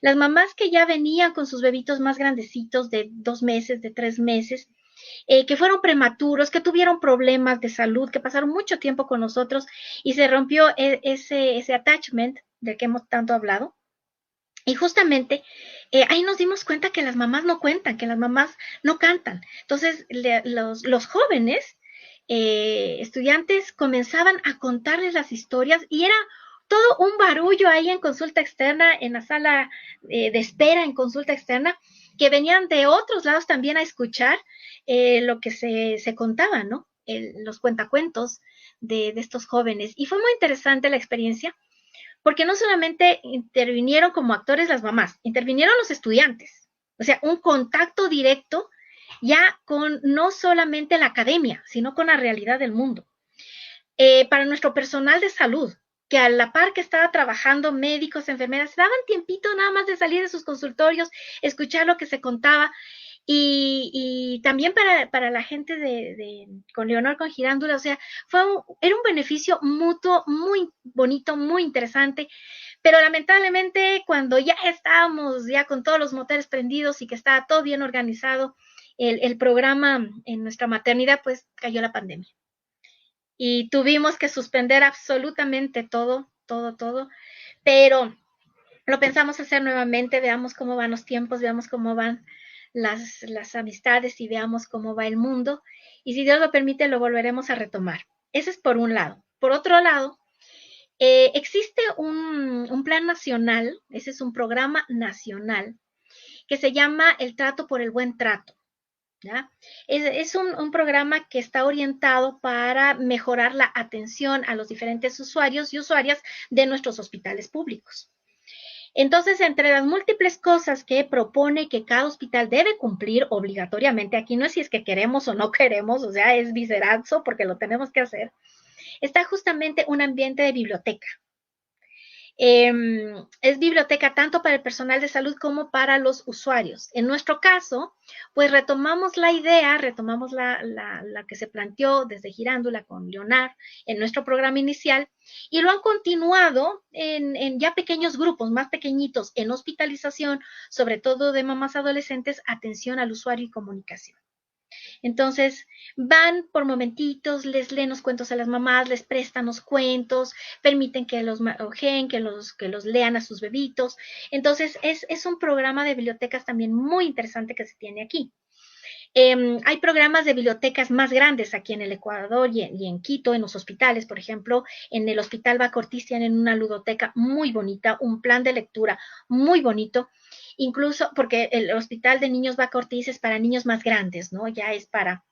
Las mamás que ya venían con sus bebitos más grandecitos de 2 meses, de 3 meses, que fueron prematuros, que tuvieron problemas de salud, que pasaron mucho tiempo con nosotros y se rompió ese attachment del que hemos tanto hablado. Y justamente ahí nos dimos cuenta que las mamás no cuentan, que las mamás no cantan. Entonces los jóvenes estudiantes comenzaban a contarles las historias y era todo un barullo ahí en consulta externa, en la sala de espera en consulta externa, que venían de otros lados también a escuchar lo que se contaba, ¿no? Los cuentacuentos de estos jóvenes. Y fue muy interesante la experiencia, porque no solamente intervinieron como actores las mamás, intervinieron los estudiantes. O sea, un contacto directo ya con no solamente la academia, sino con la realidad del mundo. Para nuestro personal de salud, que a la par que estaba trabajando, médicos, enfermeras, daban tiempito nada más de salir de sus consultorios, escuchar lo que se contaba. Y también para la gente con Leonor, con Girándola, o sea, era un beneficio mutuo muy bonito, muy interesante, pero lamentablemente cuando ya estábamos ya con todos los motores prendidos y que estaba todo bien organizado, el programa en nuestra maternidad, pues cayó la pandemia. Y tuvimos que suspender absolutamente todo, pero lo pensamos hacer nuevamente, veamos cómo van los tiempos, veamos cómo van las amistades y veamos cómo va el mundo, y si Dios lo permite lo volveremos a retomar. Ese es por un lado. Por otro lado, existe un plan nacional, ese es un programa nacional que se llama El Trato por el Buen Trato, ¿ya? Es un programa que está orientado para mejorar la atención a los diferentes usuarios y usuarias de nuestros hospitales públicos. Entonces, entre las múltiples cosas que propone que cada hospital debe cumplir obligatoriamente, aquí no es si es que queremos o no queremos, o sea, es viscerazo porque lo tenemos que hacer, está justamente un ambiente de biblioteca. Es biblioteca tanto para el personal de salud como para los usuarios. En nuestro caso, pues retomamos la idea, retomamos la que se planteó desde Girándula con Leonard en nuestro programa inicial y lo han continuado en ya pequeños grupos, más pequeñitos, en hospitalización, sobre todo de mamás adolescentes, atención al usuario y comunicación. Entonces, van por momentitos, les leen los cuentos a las mamás, les prestan los cuentos, permiten que los ojeen, que los lean a sus bebitos. Entonces, es un programa de bibliotecas también muy interesante que se tiene aquí. Hay programas de bibliotecas más grandes aquí en el Ecuador y en Quito, en los hospitales, por ejemplo, en el Hospital Baco Ortiz tienen una ludoteca muy bonita, un plan de lectura muy bonito, incluso porque el Hospital de Niños Baco Ortiz es para niños más grandes, ¿no? Ya es para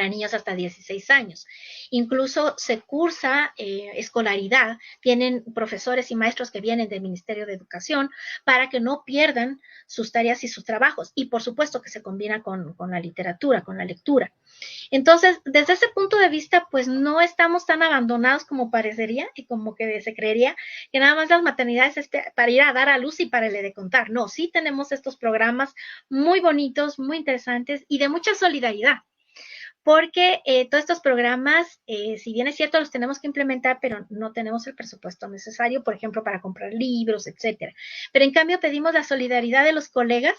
niños hasta 16 años. Incluso se cursa escolaridad, tienen profesores y maestros que vienen del Ministerio de Educación para que no pierdan sus tareas y sus trabajos. Y por supuesto que se combina con la literatura, con la lectura. Entonces, desde ese punto de vista, pues no estamos tan abandonados como parecería y como que se creería que nada más las maternidades es para ir a dar a luz y para el de contar. No, sí tenemos estos programas muy bonitos, muy interesantes y de mucha solidaridad. Porque todos estos programas, si bien es cierto, los tenemos que implementar, pero no tenemos el presupuesto necesario, por ejemplo, para comprar libros, etcétera. Pero en cambio pedimos la solidaridad de los colegas,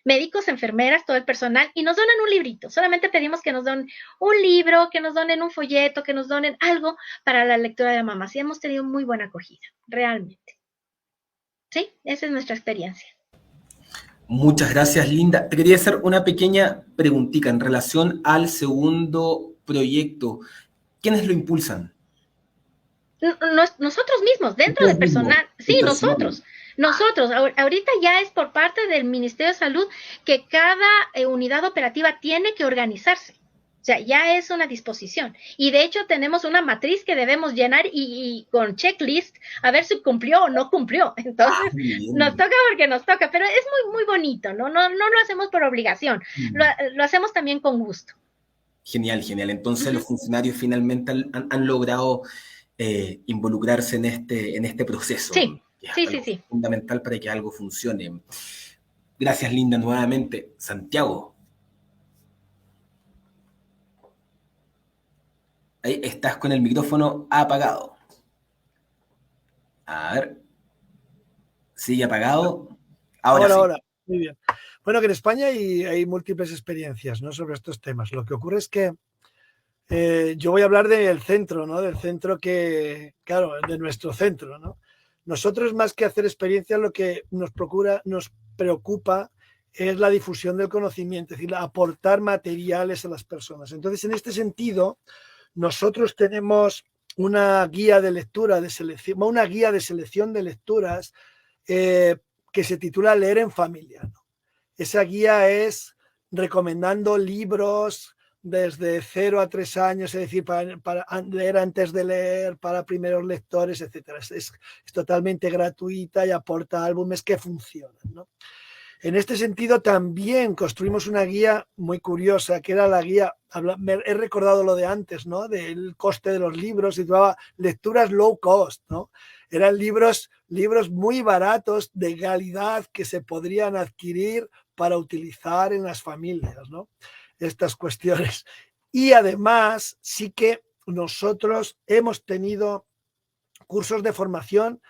médicos, enfermeras, todo el personal, y nos donan un librito. Solamente pedimos que nos donen un libro, que nos donen un folleto, que nos donen algo para la lectura de mamás. Y hemos tenido muy buena acogida, realmente. Sí, esa es nuestra experiencia. Muchas gracias, Linda. Te quería hacer una pequeña preguntita en relación al segundo proyecto. ¿Quiénes lo impulsan? Nosotros mismos, dentro del personal. Sí, nosotros. Ahorita ya es por parte del Ministerio de Salud que cada unidad operativa tiene que organizarse. O sea, ya es una disposición. Y de hecho tenemos una matriz que debemos llenar y con checklist a ver si cumplió o no cumplió. Entonces, nos toca porque nos toca, pero es muy, muy bonito, ¿no? No lo hacemos por obligación, lo hacemos también con gusto. Genial, genial. Entonces los funcionarios finalmente han logrado involucrarse en este proceso. Sí, sí. Fundamental para que algo funcione. Gracias, Linda, nuevamente. Santiago. Ahí estás con el micrófono apagado. A ver. ¿Sigue apagado? Ahora sí. Muy bien. Bueno, que en España hay múltiples experiencias, ¿no?, sobre estos temas. Lo que ocurre es que yo voy a hablar del centro, ¿no? Del centro claro, de nuestro centro, ¿no? Nosotros, más que hacer experiencias, lo que nos preocupa es la difusión del conocimiento, es decir, aportar materiales a las personas. Entonces, en este sentido, nosotros tenemos una guía de lectura, una guía de selección de lecturas que se titula Leer en Familia, ¿no? Esa guía es recomendando libros desde 0 a 3 años, es decir, para leer antes de leer, para primeros lectores, etc. Es totalmente gratuita y aporta álbumes que funcionan, ¿no? En este sentido, también construimos una guía muy curiosa, que era la guía, he recordado lo de antes, ¿no?, del coste de los libros, se llamaba Lecturas Low Cost, ¿no? Eran libros muy baratos, de calidad, que se podrían adquirir para utilizar en las familias, ¿no?, estas cuestiones. Y además, sí que nosotros hemos tenido cursos de formación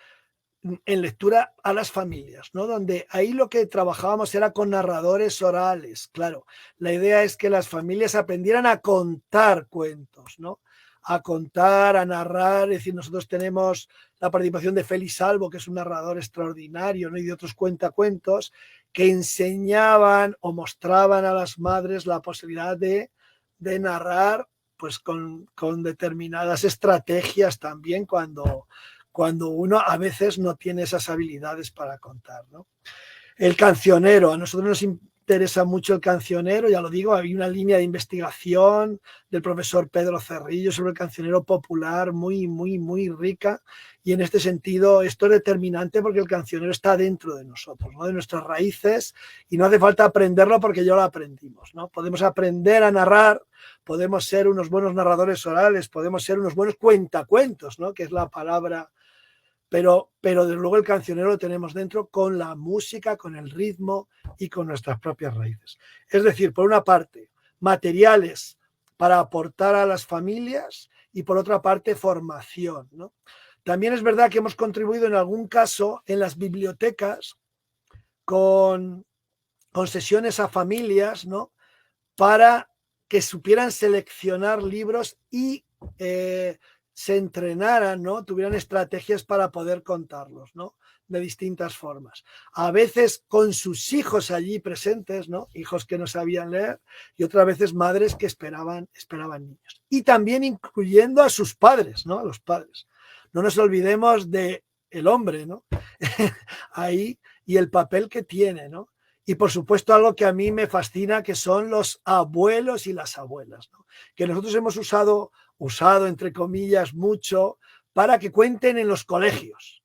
en lectura a las familias, ¿no?, donde ahí lo que trabajábamos era con narradores orales. Claro, la idea es que las familias aprendieran a contar cuentos, ¿no?, a contar, a narrar. Es decir, nosotros tenemos la participación de Félix Salvo, que es un narrador extraordinario, ¿no?, y de otros cuentacuentos que enseñaban o mostraban a las madres la posibilidad de narrar, pues con determinadas estrategias también cuando uno a veces no tiene esas habilidades para contar, ¿no? El cancionero, a nosotros nos interesa mucho el cancionero, ya lo digo, hay una línea de investigación del profesor Pedro Cerrillo sobre el cancionero popular muy, muy, muy rica, y en este sentido esto es determinante porque el cancionero está dentro de nosotros, ¿no?, de nuestras raíces, y no hace falta aprenderlo porque ya lo aprendimos, ¿no? Podemos aprender a narrar, podemos ser unos buenos narradores orales, podemos ser unos buenos cuentacuentos, ¿no?, que es la palabra pero desde luego el cancionero lo tenemos dentro con la música, con el ritmo y con nuestras propias raíces. Es decir, por una parte, materiales para aportar a las familias y por otra parte, formación, ¿no? También es verdad que hemos contribuido en algún caso en las bibliotecas con sesiones a familias, ¿no? Para que supieran seleccionar libros y se entrenaran, ¿no? Tuvieran estrategias para poder contarlos, ¿no? De distintas formas. A veces con sus hijos allí presentes, ¿no? Hijos que no sabían leer y otras veces madres que esperaban niños. Y también incluyendo a sus padres, ¿no? A los padres. No nos olvidemos de el hombre, ¿no? Ahí y el papel que tiene, ¿no? Y por supuesto algo que a mí me fascina, que son los abuelos y las abuelas, ¿no? Que nosotros hemos usado entre comillas mucho para que cuenten en los colegios,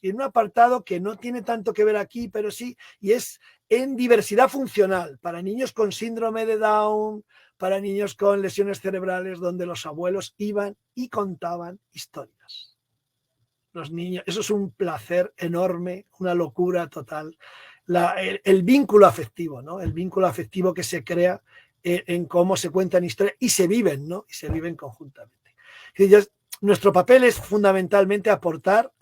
y en un apartado que no tiene tanto que ver aquí, pero sí, y es en diversidad funcional, para niños con síndrome de Down, para niños con lesiones cerebrales, donde los abuelos iban y contaban historias. Los niños, eso es un placer enorme, una locura total. El vínculo afectivo, ¿no? El vínculo afectivo que se crea en cómo se cuentan historias y se viven, ¿no? Y se viven conjuntamente. Nuestro papel es fundamentalmente aportar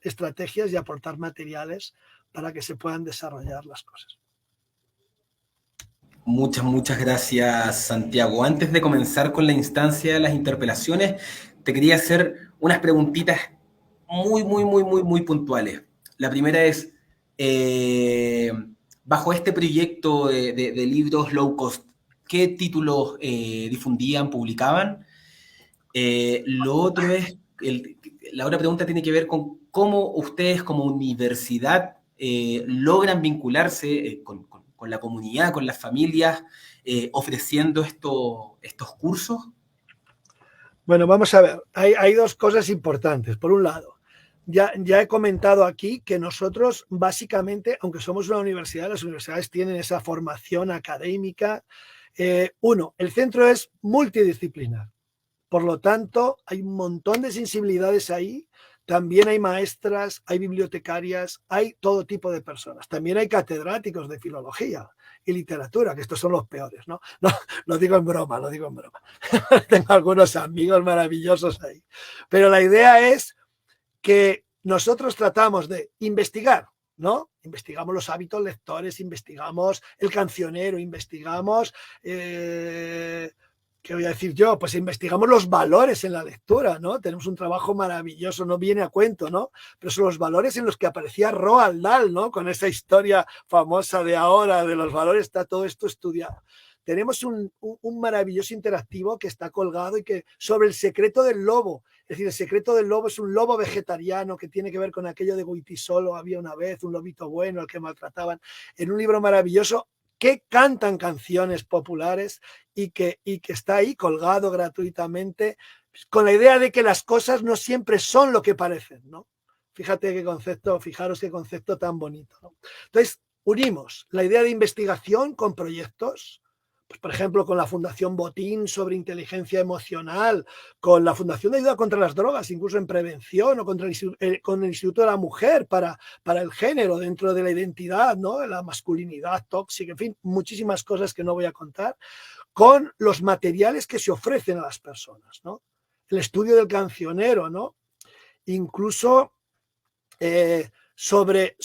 estrategias y aportar materiales para que se puedan desarrollar las cosas. Muchas gracias, Santiago. Antes de comenzar con la instancia de las interpelaciones, te quería hacer unas preguntitas muy puntuales. La primera es, bajo este proyecto de libros low cost, ¿qué títulos difundían, publicaban? Lo otro es, la otra pregunta tiene que ver con cómo ustedes como universidad logran vincularse con la comunidad, con las familias, ofreciendo estos cursos. Bueno, vamos a ver, hay dos cosas importantes. Por un lado, ya he comentado aquí que nosotros básicamente, aunque somos una universidad, las universidades tienen esa formación académica. El centro es multidisciplinar. Por lo tanto, hay un montón de sensibilidades ahí. También hay maestras, hay bibliotecarias, hay todo tipo de personas. También hay catedráticos de filología y literatura, que estos son los peores, ¿no? No, lo digo en broma. Tengo algunos amigos maravillosos ahí. Pero la idea es que nosotros tratamos de investigar, ¿no? Investigamos los hábitos lectores, investigamos el cancionero, investigamos... ¿qué voy a decir yo? Pues investigamos los valores en la lectura, ¿no? Tenemos un trabajo maravilloso, no viene a cuento, ¿no? Pero son los valores en los que aparecía Roald Dahl, ¿no? Con esa historia famosa de ahora, de los valores, está todo esto estudiado. Tenemos un maravilloso interactivo que está colgado y que sobre el secreto del lobo. Es decir, el secreto del lobo es un lobo vegetariano que tiene que ver con aquello de Wojtyła, había una vez un lobito bueno al que maltrataban, en un libro maravilloso que cantan canciones populares y que está ahí colgado gratuitamente, con la idea de que las cosas no siempre son lo que parecen, ¿no? Fijaros qué concepto tan bonito, ¿no? Entonces, unimos la idea de investigación con proyectos, pues, por ejemplo, con la Fundación Botín sobre inteligencia emocional, con la Fundación de Ayuda contra las Drogas, incluso en prevención, o con el Instituto de la Mujer para el género dentro de la identidad, ¿no? La masculinidad tóxica, en fin, muchísimas cosas que no voy a contar, con los materiales que se ofrecen a las personas, ¿no? El estudio del cancionero, ¿no? Incluso... sobre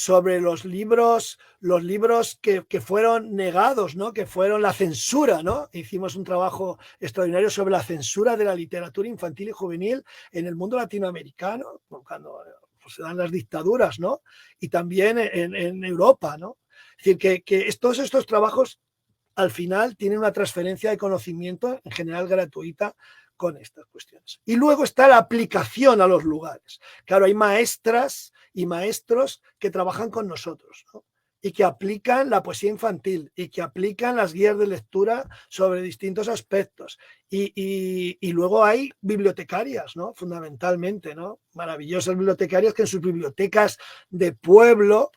los libros que fueron negados, ¿no? Que fueron la censura, ¿no? Hicimos un trabajo extraordinario sobre la censura de la literatura infantil y juvenil en el mundo latinoamericano, cuando se dan las dictaduras, ¿no? Y también en Europa, ¿no? Es decir, que todos estos trabajos al final tienen una transferencia de conocimiento en general gratuita con estas cuestiones. Y luego está la aplicación a los lugares. Claro, hay maestras y maestros que trabajan con nosotros, ¿no? Y que aplican la poesía infantil y que aplican las guías de lectura sobre distintos aspectos. Y luego hay bibliotecarias, ¿no? Fundamentalmente, ¿no? Maravillosas bibliotecarias que en sus bibliotecas de pueblo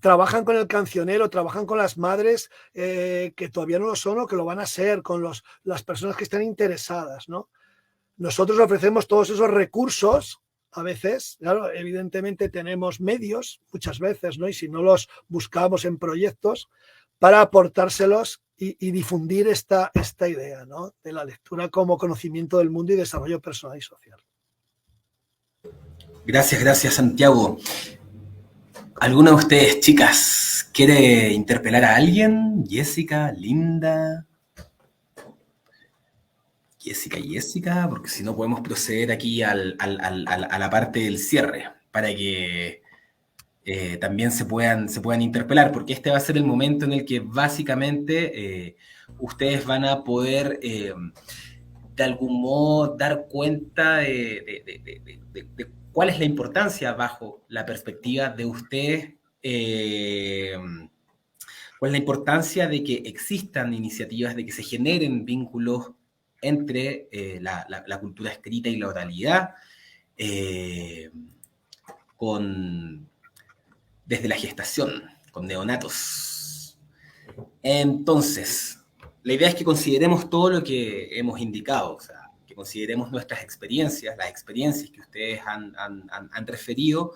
trabajan con el cancionero, trabajan con las madres que todavía no lo son o que lo van a ser, con las personas que están interesadas, ¿no? nosotros ofrecemos todos esos recursos. A veces, claro, evidentemente tenemos medios, muchas veces, ¿no? Y si no los buscamos en proyectos, para aportárselos y difundir esta idea, ¿no? De la lectura como conocimiento del mundo y desarrollo personal y social. Gracias, Santiago. ¿Alguna de ustedes, chicas, quiere interpelar a alguien? Jessica, Linda. Jessica, porque si no podemos proceder aquí a la parte del cierre, para que también se puedan interpelar, porque este va a ser el momento en el que básicamente ustedes van a poder de algún modo dar cuenta de cuál es la importancia bajo la perspectiva de ustedes, cuál es la importancia de que existan iniciativas, de que se generen vínculos entre la cultura escrita y la oralidad, desde la gestación, con neonatos. Entonces, la idea es que consideremos todo lo que hemos indicado, o sea, que consideremos nuestras experiencias, las experiencias que ustedes han referido,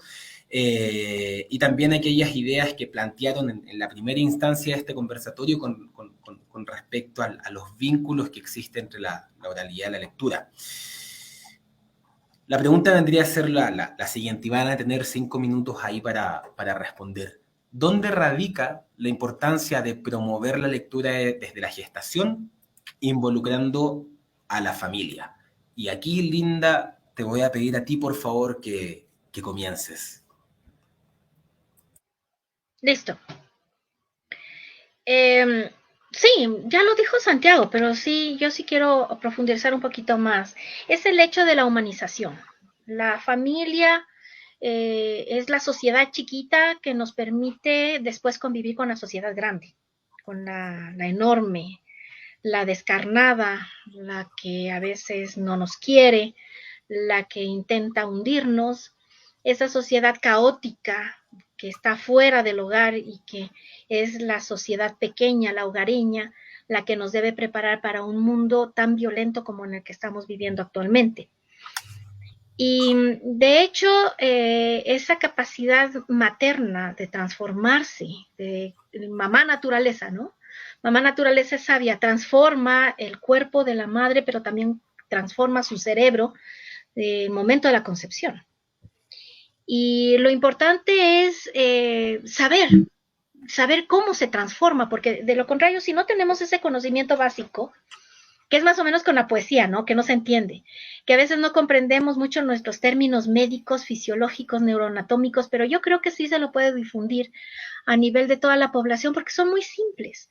y también aquellas ideas que plantearon en la primera instancia de este conversatorio con respecto a los vínculos que existen entre la oralidad y la lectura. La pregunta vendría a ser la siguiente, y van a tener 5 minutos ahí para responder. ¿Dónde radica la importancia de promover la lectura desde la gestación, involucrando a la familia? Y aquí, Linda, te voy a pedir a ti, por favor, que comiences. Listo. Sí, ya lo dijo Santiago, pero sí, yo sí quiero profundizar un poquito más. Es el hecho de la humanización. La familia es la sociedad chiquita que nos permite después convivir con la sociedad grande, con la enorme, la descarnada, la que a veces no nos quiere, la que intenta hundirnos, esa sociedad caótica que está fuera del hogar y que es la sociedad pequeña, la hogareña, la que nos debe preparar para un mundo tan violento como en el que estamos viviendo actualmente. Y de hecho, esa capacidad materna de transformarse, de mamá naturaleza, ¿no? Mamá naturaleza es sabia, transforma el cuerpo de la madre, pero también transforma su cerebro en el momento de la concepción. Y lo importante es saber cómo se transforma, porque de lo contrario, si no tenemos ese conocimiento básico, que es más o menos con la poesía, ¿no? Que no se entiende, que a veces no comprendemos mucho nuestros términos médicos, fisiológicos, neuroanatómicos, pero yo creo que sí se lo puede difundir a nivel de toda la población porque son muy simples,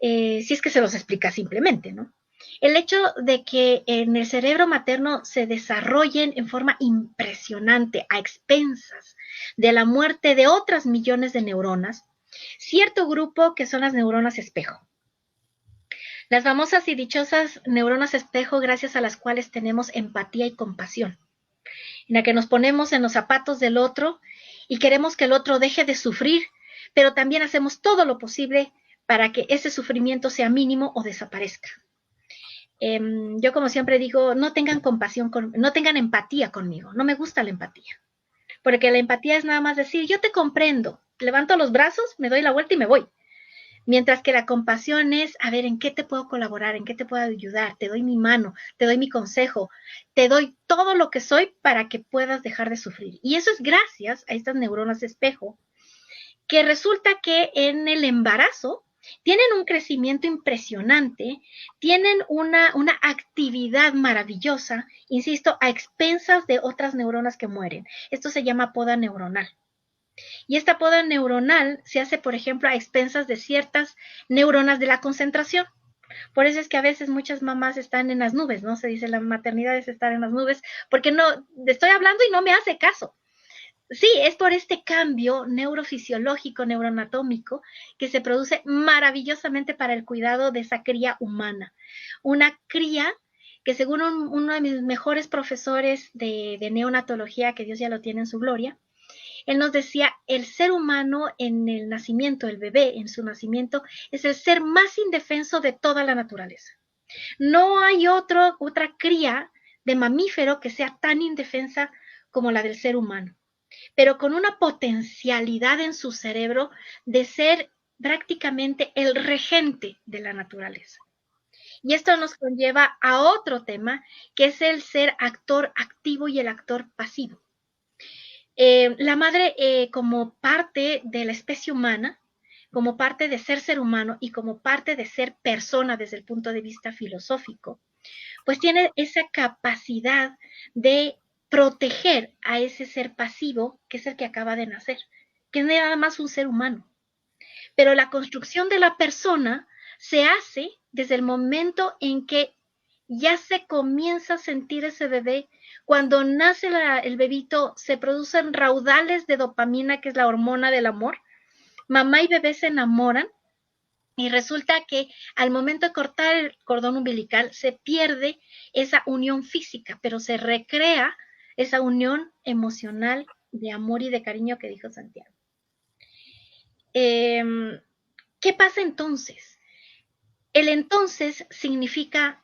si es que se los explica simplemente, ¿no? El hecho de que en el cerebro materno se desarrollen en forma impresionante, a expensas de la muerte de otras millones de neuronas, cierto grupo que son las neuronas espejo. Las famosas y dichosas neuronas espejo gracias a las cuales tenemos empatía y compasión, en la que nos ponemos en los zapatos del otro y queremos que el otro deje de sufrir, pero también hacemos todo lo posible para que ese sufrimiento sea mínimo o desaparezca. Yo como siempre digo, no tengan compasión, no tengan empatía conmigo, no me gusta la empatía, porque la empatía es nada más decir, yo te comprendo, levanto los brazos, me doy la vuelta y me voy. Mientras que la compasión es, a ver, ¿en qué te puedo colaborar? ¿En qué te puedo ayudar? Te doy mi mano, te doy mi consejo, te doy todo lo que soy para que puedas dejar de sufrir. Y eso es gracias a estas neuronas espejo, que resulta que en el embarazo tienen un crecimiento impresionante, tienen una actividad maravillosa, insisto, a expensas de otras neuronas que mueren. Esto se llama poda neuronal. Y esta poda neuronal se hace, por ejemplo, a expensas de ciertas neuronas de la concentración. Por eso es que a veces muchas mamás están en las nubes, ¿no? Se dice la maternidad es estar en las nubes, porque no, estoy hablando y no me hace caso. Sí, es por este cambio neurofisiológico, neuroanatómico, que se produce maravillosamente para el cuidado de esa cría humana. Una cría que según uno de mis mejores profesores de neonatología, que Dios ya lo tiene en su gloria, él nos decía, el ser humano en el nacimiento, el bebé en su nacimiento, es el ser más indefenso de toda la naturaleza. No hay otra cría de mamífero que sea tan indefensa como la del ser humano, pero con una potencialidad en su cerebro de ser prácticamente el regente de la naturaleza. Y esto nos conlleva a otro tema, que es el ser actor activo y el actor pasivo. La madre, como parte de la especie humana, como parte de ser humano y como parte de ser persona desde el punto de vista filosófico, pues tiene esa capacidad de proteger a ese ser pasivo, que es el que acaba de nacer, que es nada más un ser humano. Pero la construcción de la persona se hace desde el momento en que ya se comienza a sentir ese bebé. Cuando nace el bebito, se producen raudales de dopamina, que es la hormona del amor. Mamá y bebé se enamoran y resulta que al momento de cortar el cordón umbilical se pierde esa unión física, pero se recrea esa unión emocional de amor y de cariño que dijo Santiago. ¿Qué pasa entonces? El entonces significa,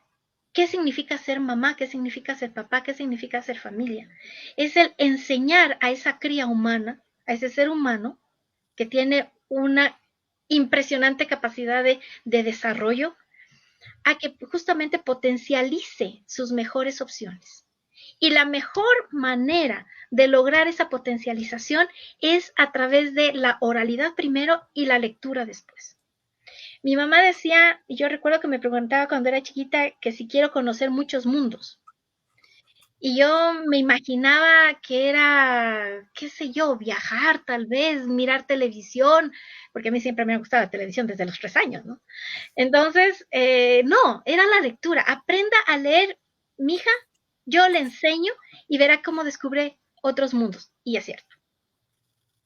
¿qué significa ser mamá? ¿Qué significa ser papá? ¿Qué significa ser familia? Es el enseñar a esa cría humana, a ese ser humano que tiene una impresionante capacidad de desarrollo, a que justamente potencialice sus mejores opciones. Y la mejor manera de lograr esa potencialización es a través de la oralidad primero y la lectura después. Mi mamá decía, y yo recuerdo que me preguntaba cuando era chiquita, que si quiero conocer muchos mundos. Y yo me imaginaba que era, qué sé yo, viajar tal vez, mirar televisión, porque a mí siempre me ha gustado la televisión desde los 3 años, ¿no? Entonces, no, era la lectura. Aprenda a leer, mija, yo le enseño y verá cómo descubre otros mundos. Y es cierto.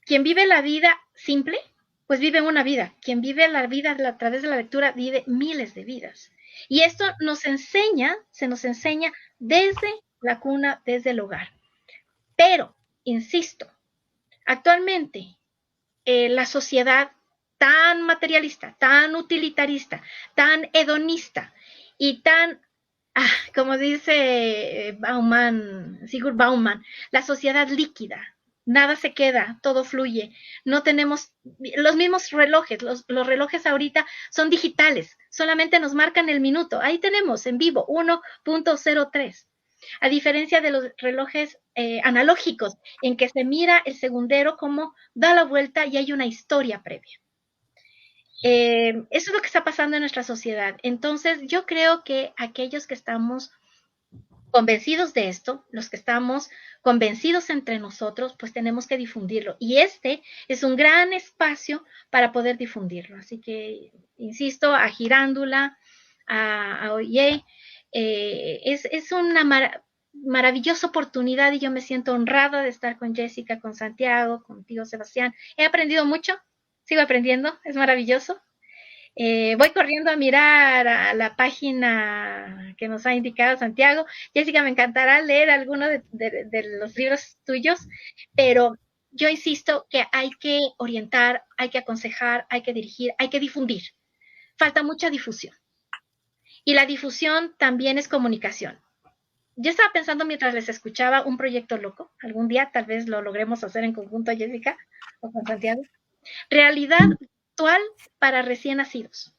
Quien vive la vida simple, pues vive una vida. Quien vive la vida a través de la lectura vive miles de vidas. Y esto nos enseña, se nos enseña desde la cuna, desde el hogar. Pero, insisto, actualmente la sociedad tan materialista, tan utilitarista, tan hedonista y tan, como dice Sigurd Bauman, la sociedad líquida. Nada se queda, todo fluye. No tenemos los mismos relojes. Los relojes ahorita son digitales. Solamente nos marcan el minuto. Ahí tenemos en vivo 1.03. A diferencia de los relojes analógicos, en que se mira el segundero como da la vuelta y hay una historia previa. Eso es lo que está pasando en nuestra sociedad. Entonces, yo creo que aquellos que estamos convencidos de esto, los que estamos convencidos entre nosotros, pues tenemos que difundirlo. Y este es un gran espacio para poder difundirlo. Así que, insisto, a Girándula, a Oye, es una maravillosa oportunidad y yo me siento honrada de estar con Jessica, con Santiago, contigo, Sebastián. He aprendido mucho, sigo aprendiendo, es maravilloso. Voy corriendo a mirar a la página que nos ha indicado Santiago. Jessica, me encantará leer alguno de los libros tuyos, pero yo insisto que hay que orientar, hay que aconsejar, hay que dirigir, hay que difundir. Falta mucha difusión. Y la difusión también es comunicación. Yo estaba pensando mientras les escuchaba un proyecto loco. Algún día tal vez lo logremos hacer en conjunto, Jessica, o con Santiago. Realidad virtual para recién nacidos.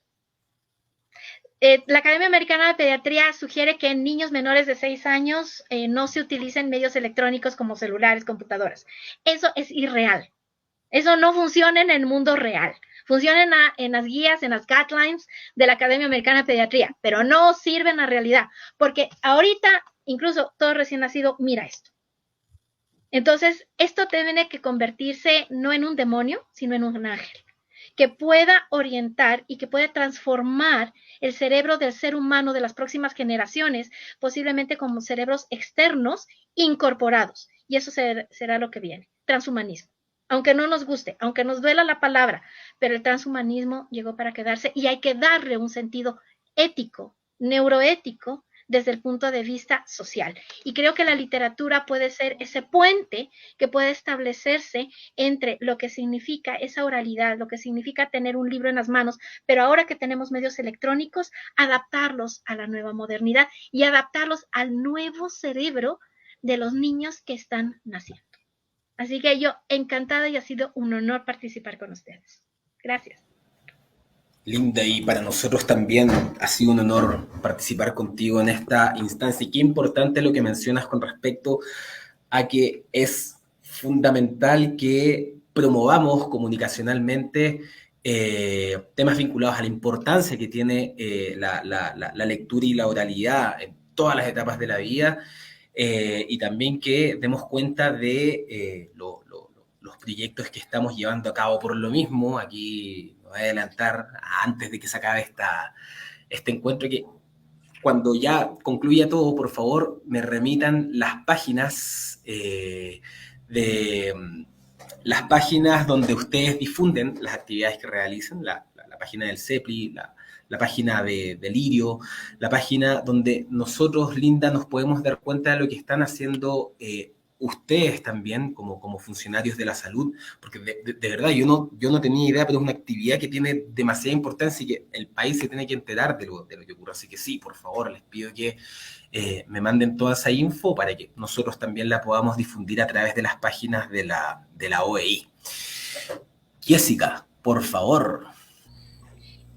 La Academia Americana de Pediatría sugiere que en niños menores de 6 años no se utilicen medios electrónicos como celulares, computadoras. Eso es irreal. Eso no funciona en el mundo real. Funciona en las guías, en las guidelines de la Academia Americana de Pediatría, pero no sirve en la realidad, porque ahorita, incluso todo recién nacido, mira esto. Entonces, esto tiene que convertirse no en un demonio, sino en un ángel, que pueda orientar y que pueda transformar el cerebro del ser humano de las próximas generaciones, posiblemente como cerebros externos incorporados. Y eso será lo que viene, transhumanismo. Aunque no nos guste, aunque nos duela la palabra, pero el transhumanismo llegó para quedarse y hay que darle un sentido ético, neuroético, desde el punto de vista social. Y creo que la literatura puede ser ese puente que puede establecerse entre lo que significa esa oralidad, lo que significa tener un libro en las manos, pero ahora que tenemos medios electrónicos, adaptarlos a la nueva modernidad y adaptarlos al nuevo cerebro de los niños que están naciendo. Así que yo encantada y ha sido un honor participar con ustedes. Gracias. Linda, y para nosotros también ha sido un honor participar contigo en esta instancia. Y qué importante lo que mencionas con respecto a que es fundamental que promovamos comunicacionalmente temas vinculados a la importancia que tiene la lectura y la oralidad en todas las etapas de la vida, y también que demos cuenta de los proyectos que estamos llevando a cabo por lo mismo. Aquí me voy a adelantar antes de que se acabe este encuentro, que cuando ya concluya todo, por favor, me remitan las páginas las páginas donde ustedes difunden las actividades que realizan, la página del CEPLI, la página de Lirio, la página donde nosotros, Linda, nos podemos dar cuenta de lo que están haciendo ustedes también como funcionarios de la salud, porque de verdad yo no tenía idea, pero es una actividad que tiene demasiada importancia y que el país se tiene que enterar de lo que ocurre. Así que sí, por favor, les pido que me manden toda esa info para que nosotros también la podamos difundir a través de las páginas de la OEI. Jessica, por favor,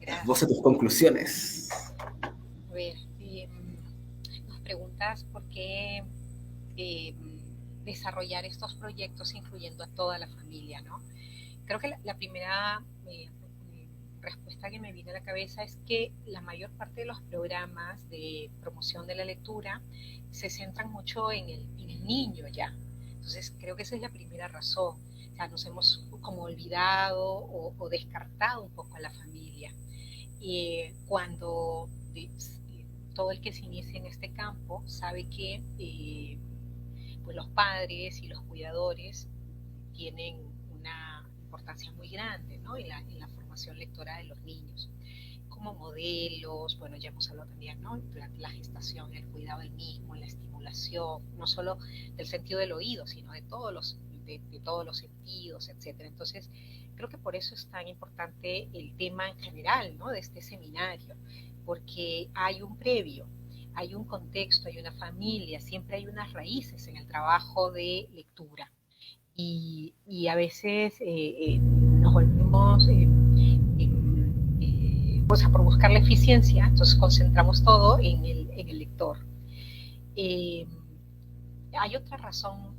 esboza tus conclusiones. A ver, nos preguntas por qué desarrollar estos proyectos incluyendo a toda la familia, ¿no? Creo que la primera respuesta que me viene a la cabeza es que la mayor parte de los programas de promoción de la lectura se centran mucho en el niño ya. Entonces creo que esa es la primera razón. O sea, nos hemos como olvidado o descartado un poco a la familia. Cuando todo el que se inicia en este campo sabe que pues los padres y los cuidadores tienen una importancia muy grande, ¿no? en la formación lectora de los niños, como modelos. Bueno, ya hemos hablado también, ¿no? La gestación, el cuidado del mismo, la estimulación, no solo del sentido del oído, sino de todos los sentidos, etcétera. Entonces, creo que por eso es tan importante el tema en general, ¿no? De este seminario, porque hay un previo, hay un contexto, hay una familia, siempre hay unas raíces en el trabajo de lectura. Y a veces nos volvemos pues por buscar la eficiencia, entonces concentramos todo en el lector. Hay otra razón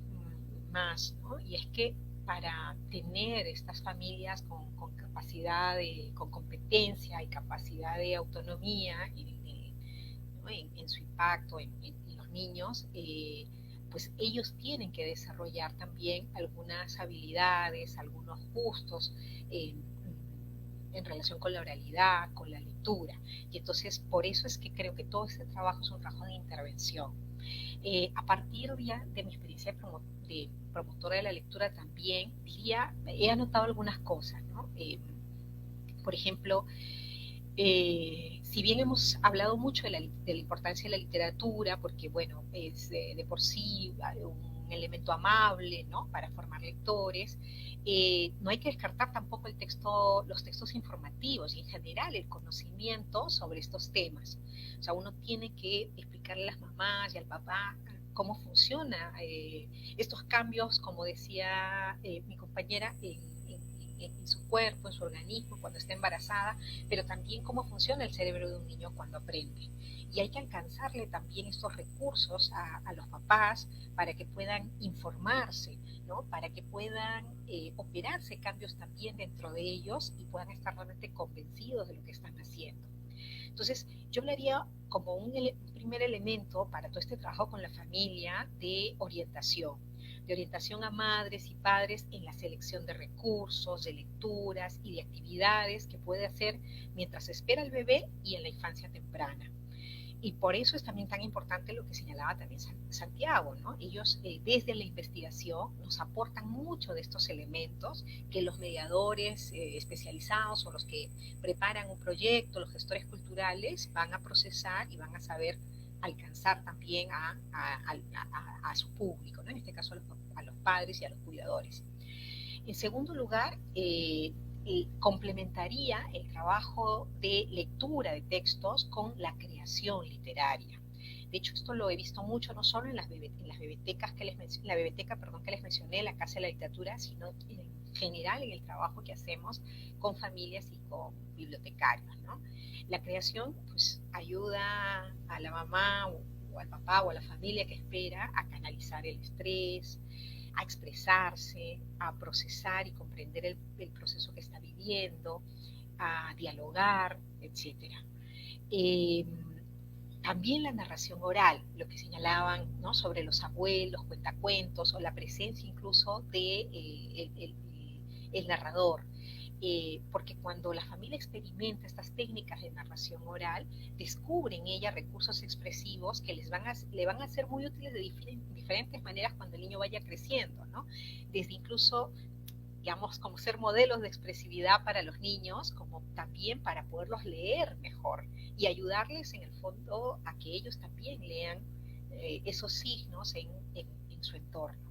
más, ¿no? Y es que para tener estas familias con capacidad, con competencia y capacidad de autonomía ¿no? en su impacto en los niños, pues ellos tienen que desarrollar también algunas habilidades, algunos gustos en relación con la oralidad, con la lectura. Y entonces por eso es que creo que todo este trabajo es un trabajo de intervención. A partir de mi experiencia de promotora de la lectura también, he anotado algunas cosas, ¿no? Por ejemplo, si bien hemos hablado mucho de la importancia de la literatura, porque bueno, es de por sí un elemento amable, ¿no? Para formar lectores, no hay que descartar tampoco los textos informativos y en general el conocimiento sobre estos temas. O sea, uno tiene que explicarle a las mamás y al papá cómo funciona estos cambios, como decía mi compañera, en su cuerpo, en su organismo, cuando está embarazada, pero también cómo funciona el cerebro de un niño cuando aprende. Y hay que alcanzarle también estos recursos a los papás para que puedan informarse, ¿no? Para que puedan operarse cambios también dentro de ellos y puedan estar realmente convencidos de lo que están haciendo. Entonces, yo hablaría como un primer elemento para todo este trabajo con la familia de orientación a madres y padres en la selección de recursos, de lecturas y de actividades que puede hacer mientras espera el bebé y en la infancia temprana. Y por eso es también tan importante lo que señalaba también Santiago, ¿no? Ellos desde la investigación nos aportan mucho de estos elementos que los mediadores especializados o los que preparan un proyecto, los gestores culturales, van a procesar y van a saber alcanzar también a su público, ¿no? En este caso a los padres y a los cuidadores. En segundo lugar, complementaría el trabajo de lectura de textos con la creación literaria. De hecho, esto lo he visto mucho, no solo en las bibliotecas que les mencioné, la Casa de la Literatura, sino en general en el trabajo que hacemos con familias y con bibliotecarios, ¿no? La creación pues, ayuda a la mamá o al papá o a la familia que espera a canalizar el estrés, a expresarse, a procesar y comprender el proceso que está viviendo, a dialogar, etc. También la narración oral, lo que señalaban, ¿no?, sobre los abuelos, cuentacuentos, o la presencia incluso de el narrador. Porque cuando la familia experimenta estas técnicas de narración oral, descubre en ella recursos expresivos que le van a ser muy útiles de diferentes maneras cuando el niño vaya creciendo, ¿no? Desde incluso, digamos, como ser modelos de expresividad para los niños, como también para poderlos leer mejor y ayudarles en el fondo a que ellos también lean esos signos en su entorno.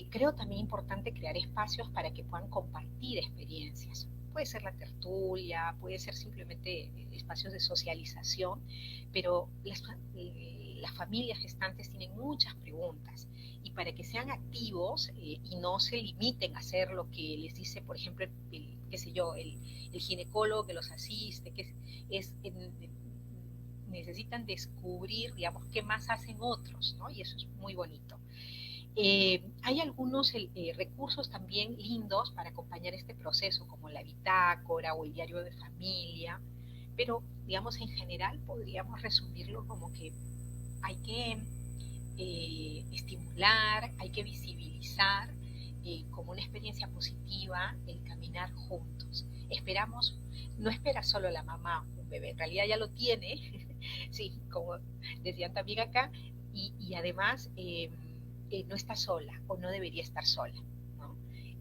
Creo también importante crear espacios para que puedan compartir experiencias. Puede ser la tertulia, puede ser simplemente espacios de socialización, pero las familias gestantes tienen muchas preguntas, y para que sean activos y no se limiten a hacer lo que les dice, por ejemplo, el ginecólogo que los asiste, necesitan descubrir, digamos, qué más hacen otros, ¿no? Y eso es muy bonito. Hay algunos recursos también lindos para acompañar este proceso, como la bitácora o el diario de familia, pero, digamos, en general podríamos resumirlo como que hay que estimular, hay que visibilizar como una experiencia positiva el caminar juntos. No espera solo la mamá un bebé, en realidad ya lo tiene, sí, como decían también acá, y además no está sola o no debería estar sola, ¿no?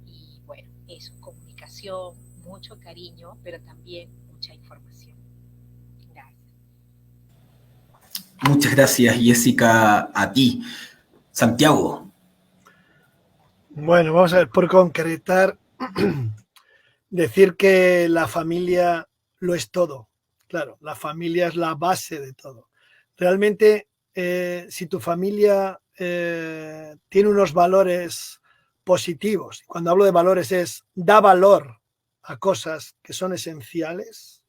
Y bueno, eso, comunicación, mucho cariño, pero también mucha información. Gracias. Muchas gracias, Jessica, a ti. Santiago. Bueno, vamos a ver, por concretar, decir que la familia lo es todo. Claro, la familia es la base de todo. Realmente, si tu familia tiene unos valores positivos, cuando hablo de valores da valor a cosas que son esenciales,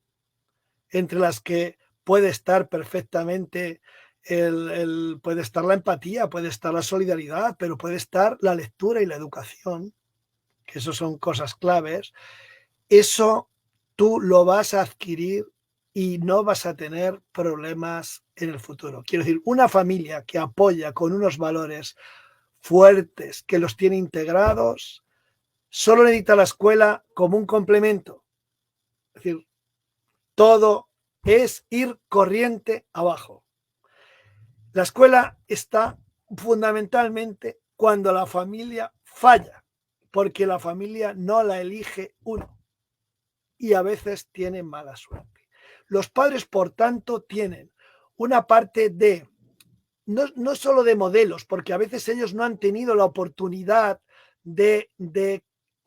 entre las que puede estar perfectamente puede estar la empatía, puede estar la solidaridad, pero puede estar la lectura y la educación, que eso son cosas claves. Eso tú lo vas a adquirir y no vas a tener problemas en el futuro. Quiero decir, una familia que apoya con unos valores fuertes, que los tiene integrados, solo necesita la escuela como un complemento. Es decir, todo es ir corriente abajo. La escuela está fundamentalmente cuando la familia falla, porque la familia no la elige uno y a veces tiene mala suerte. Los padres, por tanto, tienen una parte de, no solo de modelos, porque a veces ellos no han tenido la oportunidad de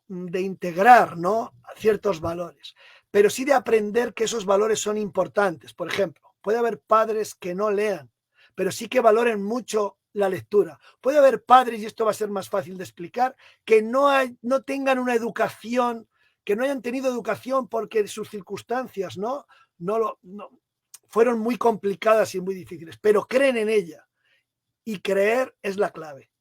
integrar, ¿no?, ciertos valores, pero sí de aprender que esos valores son importantes. Por ejemplo, puede haber padres que no lean, pero sí que valoren mucho la lectura. Puede haber padres, y esto va a ser más fácil de explicar, que no tengan una educación, que no hayan tenido educación porque sus circunstancias no fueron muy complicadas y muy difíciles, pero creen en ella. Y creer es la clave,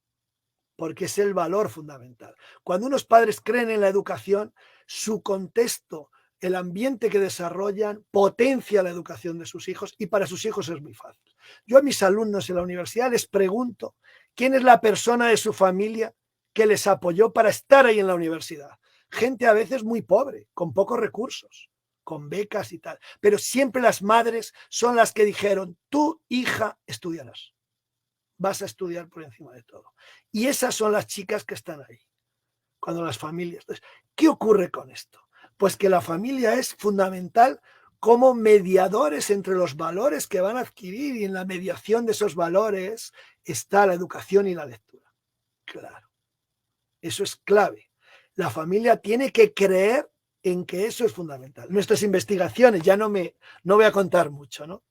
porque es el valor fundamental. Cuando unos padres creen en la educación, su contexto, el ambiente que desarrollan, potencia la educación de sus hijos, y para sus hijos es muy fácil. Yo a mis alumnos en la universidad les pregunto quién es la persona de su familia que les apoyó para estar ahí en la universidad. Gente a veces muy pobre, con pocos recursos, con becas y tal, pero siempre las madres son las que dijeron: tu hija estudiarás, vas a estudiar por encima de todo. Y esas son las chicas que están ahí, cuando las familias. Entonces, ¿qué ocurre con esto? Pues que la familia es fundamental como mediadores entre los valores que van a adquirir, y en la mediación de esos valores está la educación y la lectura. Claro, eso es clave. La familia tiene que creer en que eso es fundamental. Nuestras investigaciones, ya no voy a contar mucho, ¿no?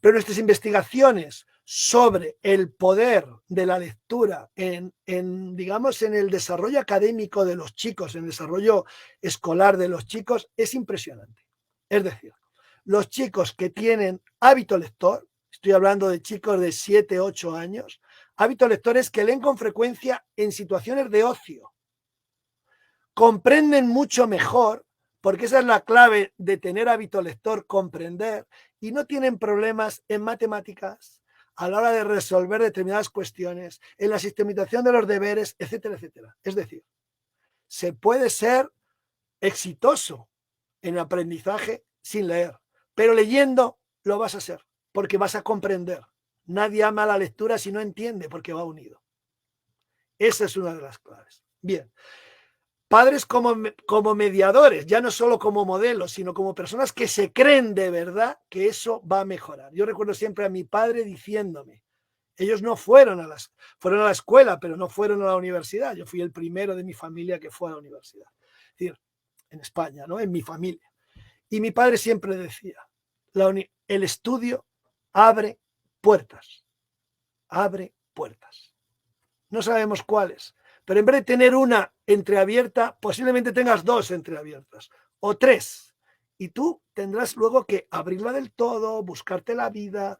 Pero nuestras investigaciones sobre el poder de la lectura digamos, en el desarrollo académico de los chicos, en el desarrollo escolar de los chicos, es impresionante. Es decir, los chicos que tienen hábito lector, estoy hablando de chicos de 7, 8 años, hábito lectores que leen con frecuencia en situaciones de ocio, comprenden mucho mejor, porque esa es la clave de tener hábito lector, comprender, y no tienen problemas en matemáticas a la hora de resolver determinadas cuestiones, en la sistematización de los deberes, etcétera, etcétera. Es decir, se puede ser exitoso en el aprendizaje sin leer, pero leyendo lo vas a ser, porque vas a comprender. Nadie ama la lectura si no entiende, porque va unido. Esa es una de las claves. Bien. Padres como mediadores, ya no solo como modelos, sino como personas que se creen de verdad que eso va a mejorar. Yo recuerdo siempre a mi padre diciéndome, ellos no fueron a la escuela, pero no fueron a la universidad. Yo fui el primero de mi familia que fue a la universidad. Es decir, en España, ¿no? En mi familia. Y mi padre siempre decía, el estudio abre puertas. Abre puertas. No sabemos cuáles. Pero en vez de tener una entreabierta, posiblemente tengas 2 entreabiertas o 3. Y tú tendrás luego que abrirla del todo, buscarte la vida,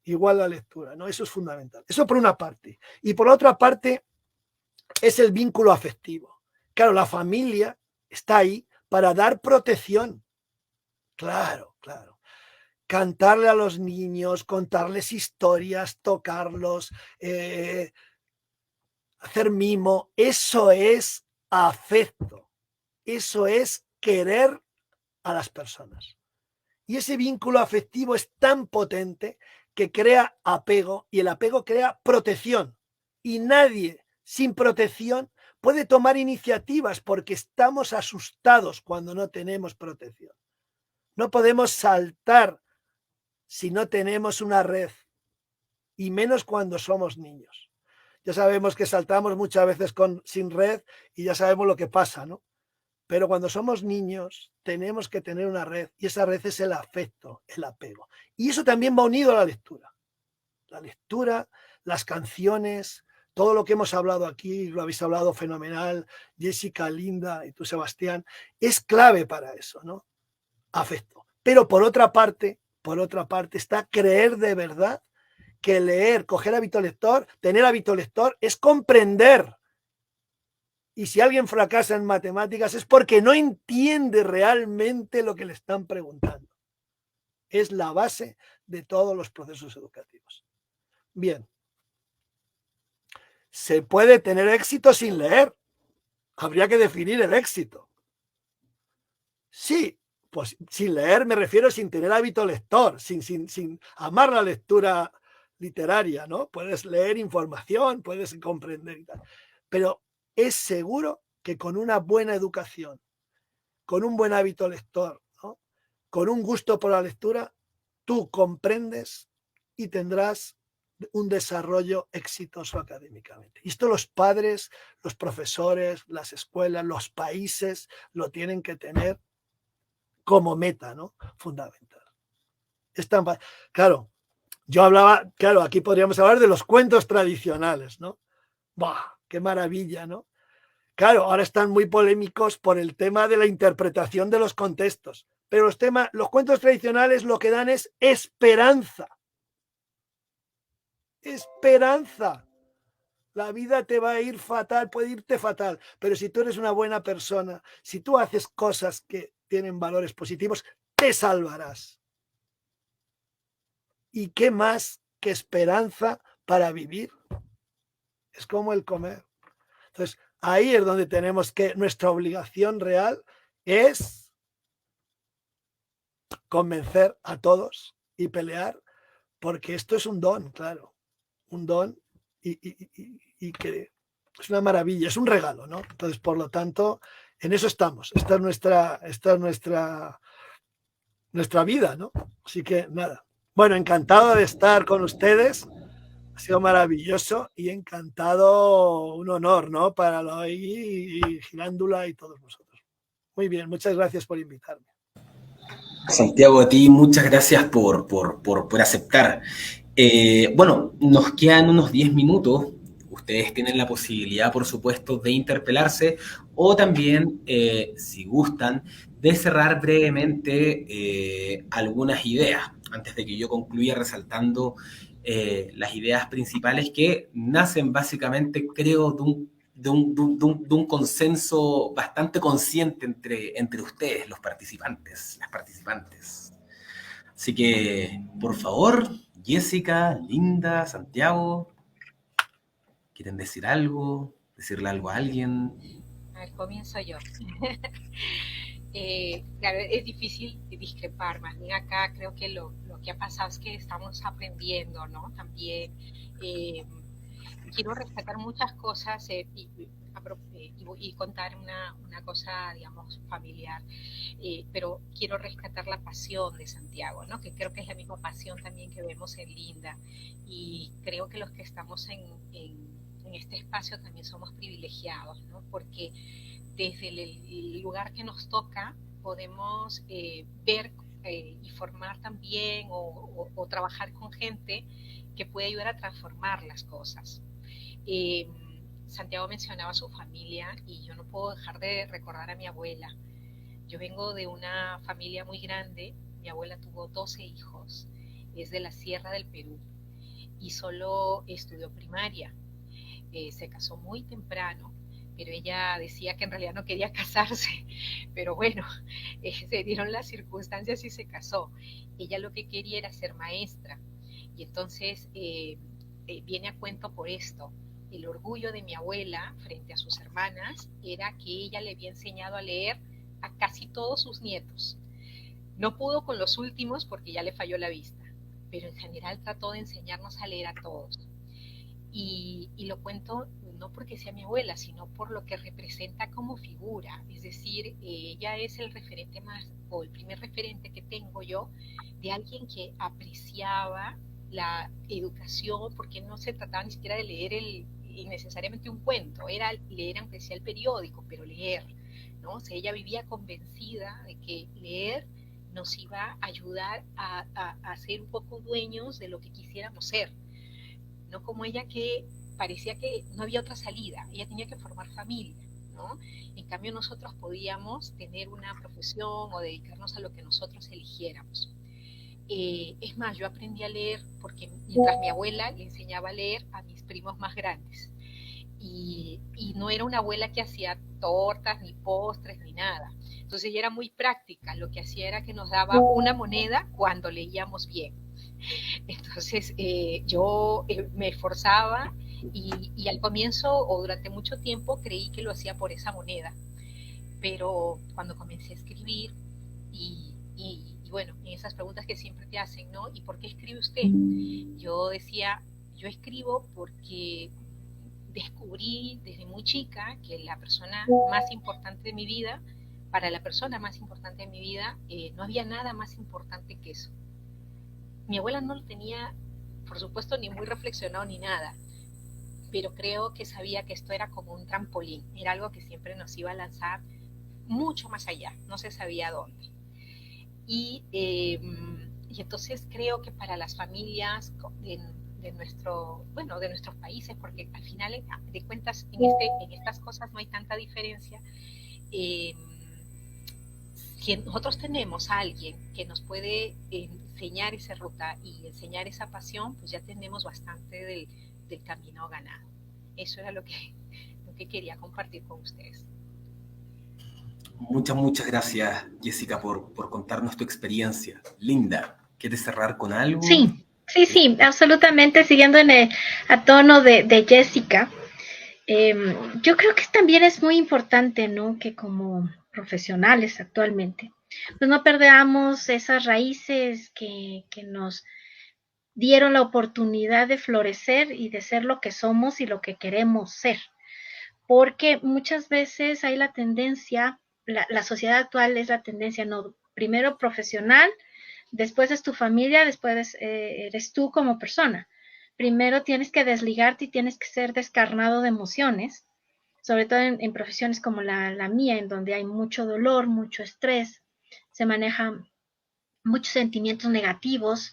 igual la lectura, ¿no? Eso es fundamental. Eso por una parte. Y por otra parte es el vínculo afectivo. Claro, la familia está ahí para dar protección. Claro, claro. Cantarle a los niños, contarles historias, tocarlos, hacer mimo, eso es afecto, eso es querer a las personas. Y ese vínculo afectivo es tan potente que crea apego, y el apego crea protección. Y nadie sin protección puede tomar iniciativas, porque estamos asustados cuando no tenemos protección. No podemos saltar si no tenemos una red, y menos cuando somos niños. Ya sabemos que saltamos muchas veces sin red y ya sabemos lo que pasa, ¿no? Pero cuando somos niños tenemos que tener una red, y esa red es el afecto, el apego. Y eso también va unido a la lectura. La lectura, las canciones, todo lo que hemos hablado aquí, lo habéis hablado fenomenal, Jessica, Linda y tú, Sebastián, es clave para eso, ¿no? Afecto. Pero por otra parte está creer de verdad que leer, coger hábito lector, tener hábito lector es comprender. Y si alguien fracasa en matemáticas es porque no entiende realmente lo que le están preguntando. Es la base de todos los procesos educativos. Bien. ¿Se puede tener éxito sin leer? Habría que definir el éxito. Sí, pues sin leer me refiero sin tener hábito lector, sin amar la lectura literaria, ¿no? Puedes leer información, puedes comprender y tal. Pero es seguro que con una buena educación, con un buen hábito lector, ¿no? Con un gusto por la lectura, tú comprendes y tendrás un desarrollo exitoso académicamente. Y esto los padres, los profesores, las escuelas, los países lo tienen que tener como meta, ¿no? Fundamental. Claro, yo hablaba, claro, aquí podríamos hablar de los cuentos tradicionales, ¿no? ¡Bah! ¡Qué maravilla!, ¿no? Claro, ahora están muy polémicos por el tema de la interpretación de los contextos, pero los cuentos tradicionales lo que dan es esperanza. Esperanza. La vida te va a ir fatal, puede irte fatal, pero si tú eres una buena persona, si tú haces cosas que tienen valores positivos, te salvarás. ¿Y qué más que esperanza para vivir? Es como el comer. Entonces, ahí es donde tenemos que, nuestra obligación real es convencer a todos y pelear, porque esto es un don, claro, un don y que es una maravilla, es un regalo, ¿no? Entonces, por lo tanto, en eso estamos. Esta es nuestra nuestra vida, ¿no? Así que nada. Bueno, encantado de estar con ustedes. Ha sido maravilloso y encantado, un honor, ¿no? Para Eloy y Girándula y todos nosotros. Muy bien, muchas gracias por invitarme. Santiago, a ti muchas gracias por aceptar. Bueno, nos quedan unos 10 minutos. Ustedes tienen la posibilidad, por supuesto, de interpelarse o también, si gustan, de cerrar brevemente algunas ideas, antes de que yo concluya resaltando las ideas principales que nacen básicamente, creo, de un consenso bastante consciente entre ustedes, los participantes, las participantes. Así que, por favor, Jessica, Linda, Santiago, ¿quieren decir algo? ¿Decirle algo a alguien? A ver, comienzo yo. Claro, es difícil discrepar, más bien acá creo que lo que ha pasado es que estamos aprendiendo, ¿no? También quiero rescatar muchas cosas y contar una cosa, digamos, familiar, pero quiero rescatar la pasión de Santiago, ¿no? Que creo que es la misma pasión también que vemos en Linda, y creo que los que estamos en este espacio también somos privilegiados, ¿no? Porque desde el lugar que nos toca podemos ver y formar también o trabajar con gente que puede ayudar a transformar las cosas. Santiago mencionaba a su familia y yo no puedo dejar de recordar a mi abuela. Yo vengo de una familia muy grande, mi abuela tuvo 12 hijos, es de la Sierra del Perú y solo estudió primaria. Se casó muy temprano, pero ella decía que en realidad no quería casarse, pero bueno, se dieron las circunstancias y se casó. Ella lo que quería era ser maestra, y entonces viene a cuento por esto. El orgullo de mi abuela frente a sus hermanas era que ella le había enseñado a leer a casi todos sus nietos. No pudo con los últimos porque ya le falló la vista, pero en general trató de enseñarnos a leer a todos. Y lo cuento no porque sea mi abuela, sino por lo que representa como figura. Es decir, ella es el referente más, o el primer referente que tengo yo, de alguien que apreciaba la educación, porque no se trataba ni siquiera de leer necesariamente un cuento, era leer aunque sea el periódico, pero leer, ¿no? O sea, ella vivía convencida de que leer nos iba a ayudar a ser un poco dueños de lo que quisiéramos ser, no como ella, que parecía que no había otra salida, ella tenía que formar familia, ¿no? En cambio nosotros podíamos tener una profesión o dedicarnos a lo que nosotros eligiéramos. Es más, yo aprendí a leer porque mientras mi abuela le enseñaba a leer a mis primos más grandes, y no era una abuela que hacía tortas, ni postres, ni nada. Entonces ella era muy práctica, lo que hacía era que nos daba una moneda cuando leíamos bien. Entonces yo me esforzaba y al comienzo o durante mucho tiempo creí que lo hacía por esa moneda, pero cuando comencé a escribir y bueno, en esas preguntas que siempre te hacen, ¿no? ¿Y por qué escribe usted? Yo decía, yo escribo porque descubrí desde muy chica que la persona más importante de mi vida, para la persona más importante de mi vida, no había nada más importante que eso. Mi abuela no lo tenía, por supuesto, ni muy reflexionado ni nada, pero creo que sabía que esto era como un trampolín, era algo que siempre nos iba a lanzar mucho más allá, no se sabía dónde. Y entonces creo que para las familias de nuestros países, porque al final de cuentas en estas cosas no hay tanta diferencia, si nosotros tenemos a alguien que nos puede enseñar esa ruta y enseñar esa pasión, pues ya tenemos bastante del camino ganado. Eso era lo que quería compartir con ustedes. Muchas gracias, Jessica, por contarnos tu experiencia. Linda, ¿quieres cerrar con algo? Sí, absolutamente, siguiendo a tono de Jessica. Yo creo que también es muy importante, ¿no? Que como profesionales actualmente, pues no perdamos esas raíces que nos dieron la oportunidad de florecer y de ser lo que somos y lo que queremos ser. Porque muchas veces hay la tendencia, la sociedad actual es la tendencia, no, primero profesional, después es tu familia, después eres tú como persona. Primero tienes que desligarte y tienes que ser descarnado de emociones, sobre todo en profesiones como la mía, en donde hay mucho dolor, mucho estrés, se manejan muchos sentimientos negativos.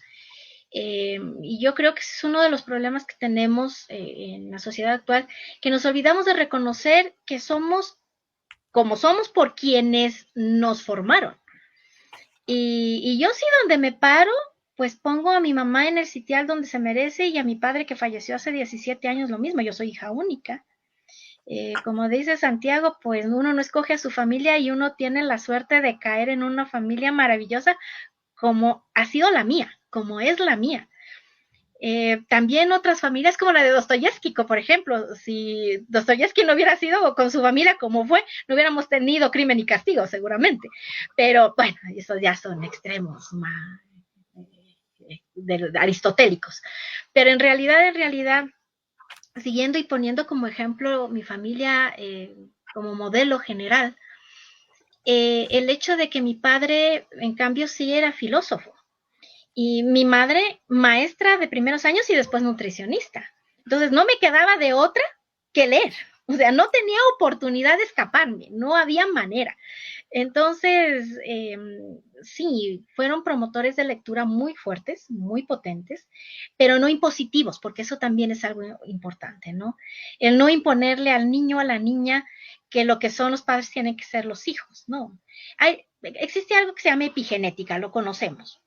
Y yo creo que ese es uno de los problemas que tenemos en la sociedad actual, que nos olvidamos de reconocer que somos como somos por quienes nos formaron. Y yo sí, donde me paro, pues pongo a mi mamá en el sitial donde se merece y a mi padre que falleció hace 17 años lo mismo. Yo soy hija única. Como dice Santiago, pues uno no escoge a su familia y uno tiene la suerte de caer en una familia maravillosa como ha sido la mía, como es la mía. También otras familias como la de Dostoyevsky, por ejemplo, si Dostoyevsky no hubiera sido con su familia como fue, no hubiéramos tenido Crimen y Castigo seguramente, pero bueno, esos ya son extremos más aristotélicos, pero en realidad, siguiendo y poniendo como ejemplo mi familia como modelo general, el hecho de que mi padre en cambio sí era filósofo, y mi madre, maestra de primeros años y después nutricionista. Entonces no me quedaba de otra que leer. O sea, no tenía oportunidad de escaparme, no había manera. Entonces, sí, fueron promotores de lectura muy fuertes, muy potentes, pero no impositivos, porque eso también es algo importante, ¿no? El no imponerle al niño, a la niña, que lo que son los padres tienen que ser los hijos, ¿no? Existe algo que se llama epigenética, lo conocemos.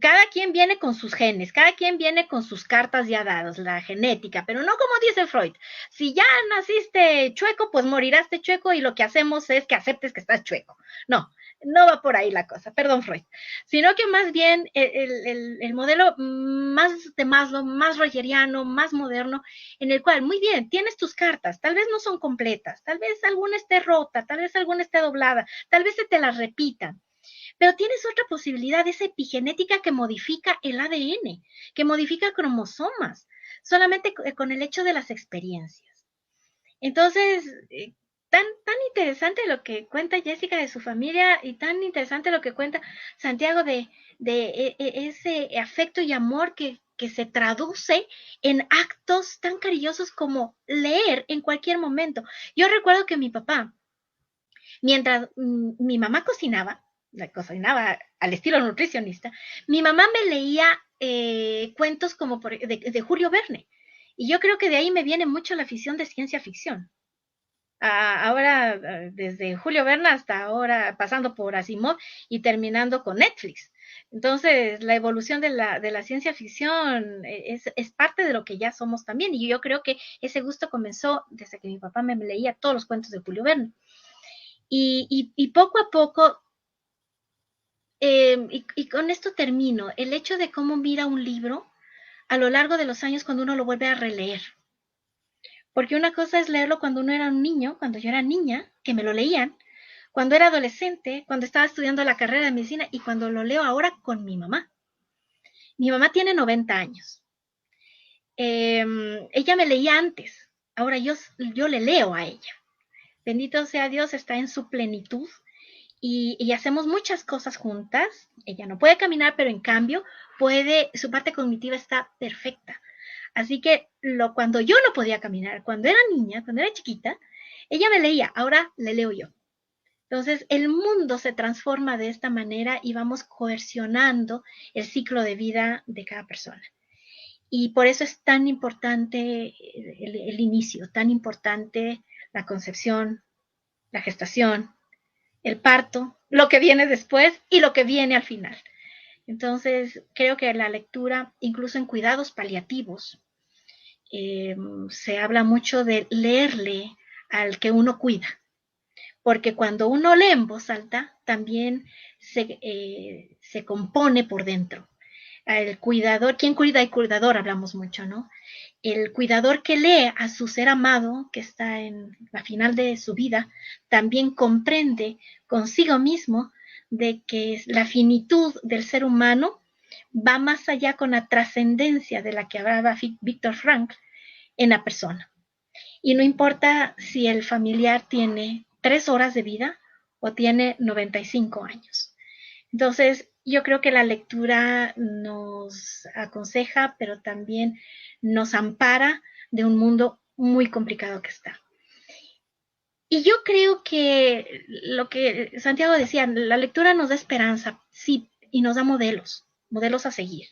Cada quien viene con sus genes, cada quien viene con sus cartas ya dadas, la genética, pero no como dice Freud. Si ya naciste chueco, pues morirás de chueco y lo que hacemos es que aceptes que estás chueco. No, no va por ahí la cosa, perdón Freud. Sino que más bien el modelo más de Maslow, más rogeriano, más moderno, en el cual, muy bien, tienes tus cartas, tal vez no son completas, tal vez alguna esté rota, tal vez alguna esté doblada, tal vez se te las repitan. Pero tienes otra posibilidad, esa epigenética que modifica el ADN, que modifica cromosomas, solamente con el hecho de las experiencias. Entonces, tan interesante lo que cuenta Jessica de su familia y tan interesante lo que cuenta Santiago de ese afecto y amor que se traduce en actos tan cariñosos como leer en cualquier momento. Yo recuerdo que mi papá, mientras mi mamá cocinaba al estilo nutricionista, mi mamá me leía cuentos como de Julio Verne. Y yo creo que de ahí me viene mucho la afición de ciencia ficción. Ahora, desde Julio Verne hasta ahora, pasando por Asimov y terminando con Netflix. Entonces, la evolución de la ciencia ficción es parte de lo que ya somos también. Y yo creo que ese gusto comenzó desde que mi papá me leía todos los cuentos de Julio Verne. Y poco a poco, y con esto termino, el hecho de cómo mira un libro a lo largo de los años cuando uno lo vuelve a releer. Porque una cosa es leerlo cuando uno era un niño, cuando yo era niña, que me lo leían, cuando era adolescente, cuando estaba estudiando la carrera de medicina y cuando lo leo ahora con mi mamá. Mi mamá tiene 90 años. Ella me leía antes, ahora yo le leo a ella. Bendito sea Dios, está en su plenitud y hacemos muchas cosas juntas. Ella no puede caminar, pero en cambio su parte cognitiva está perfecta. Así que cuando yo no podía caminar, cuando era niña, cuando era chiquita, ella me leía, ahora le leo yo. Entonces el mundo se transforma de esta manera y vamos coercionando el ciclo de vida de cada persona. Y por eso es tan importante el inicio, tan importante la concepción, la gestación, el parto, lo que viene después y lo que viene al final. Entonces, creo que la lectura, incluso en cuidados paliativos, se habla mucho de leerle al que uno cuida. Porque cuando uno lee en voz alta, también se compone por dentro. El cuidador, ¿quién cuida y cuidador? Hablamos mucho, ¿no? El cuidador que lee a su ser amado, que está en la final de su vida, también comprende consigo mismo de que la finitud del ser humano va más allá con la trascendencia de la que hablaba Viktor Frankl en la persona. Y no importa si el familiar tiene 3 horas de vida o tiene 95 años. Entonces, yo creo que la lectura nos aconseja, pero también nos ampara de un mundo muy complicado que está. Y yo creo que lo que Santiago decía, la lectura nos da esperanza, sí, y nos da modelos, modelos a seguir.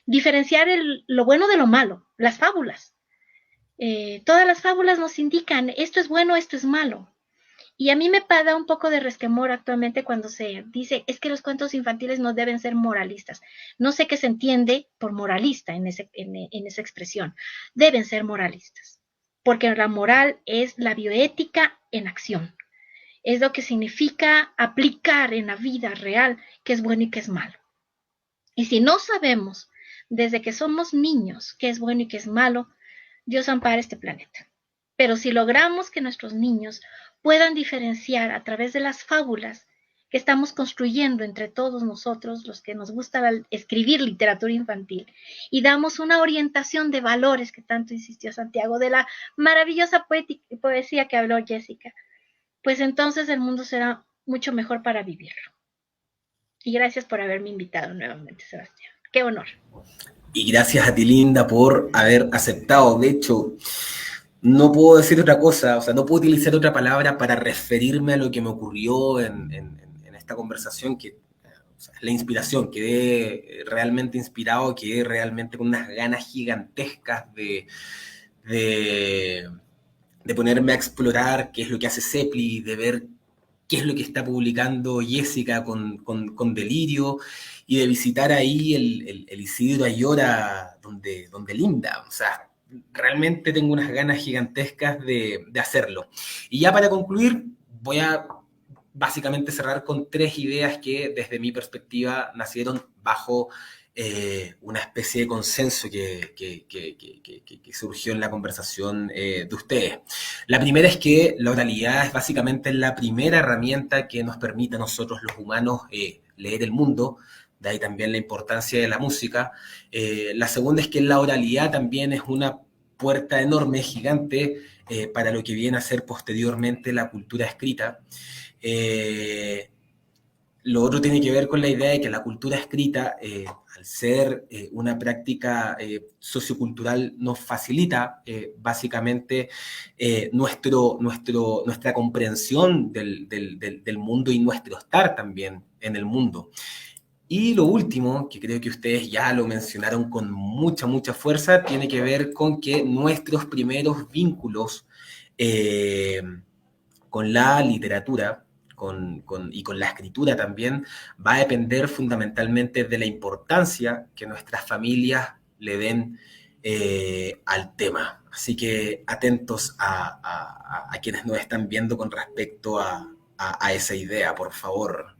Diferenciar lo bueno de lo malo, las fábulas. Todas las fábulas nos indican esto es bueno, esto es malo. Y a mí me da un poco de resquemor actualmente cuando se dice es que los cuentos infantiles no deben ser moralistas. No sé qué se entiende por moralista en esa expresión. Deben ser moralistas, porque la moral es la bioética en acción. Es lo que significa aplicar en la vida real qué es bueno y qué es malo. Y si no sabemos desde que somos niños qué es bueno y qué es malo, Dios ampara este planeta. Pero si logramos que nuestros niños puedan diferenciar a través de las fábulas que estamos construyendo entre todos nosotros, los que nos gusta escribir literatura infantil, y damos una orientación de valores que tanto insistió Santiago, de la maravillosa poesía que habló Jessica, pues entonces el mundo será mucho mejor para vivirlo. Y gracias por haberme invitado nuevamente, Sebastián. Qué honor. Y gracias a ti, Linda, por haber aceptado. De hecho, no puedo decir otra cosa, o sea, no puedo utilizar otra palabra para referirme a lo que me ocurrió en esta conversación, que o sea, es la inspiración. Quedé realmente inspirado, quedé realmente con unas ganas gigantescas de ponerme a explorar qué es lo que hace Sepli, de ver qué es lo que está publicando Jessica con Delirio, y de visitar ahí el Isidro Ayora donde Linda. O sea, realmente tengo unas ganas gigantescas de hacerlo. Y ya para concluir, voy a básicamente cerrar con 3 ideas que desde mi perspectiva nacieron bajo una especie de consenso que surgió en la conversación de ustedes. La primera es que la oralidad es básicamente la primera herramienta que nos permite a nosotros los humanos leer el mundo, de ahí también la importancia de la música. La segunda es que la oralidad también es una puerta enorme, gigante, para lo que viene a ser posteriormente la cultura escrita. Lo otro tiene que ver con la idea de que la cultura escrita, al ser una práctica sociocultural, nos facilita básicamente nuestra comprensión del mundo y nuestro estar también en el mundo. Y lo último, que creo que ustedes ya lo mencionaron con mucha, mucha fuerza, tiene que ver con que nuestros primeros vínculos con la literatura y con la escritura también va a depender fundamentalmente de la importancia que nuestras familias le den al tema. Así que atentos a quienes nos están viendo con respecto a esa idea, por favor.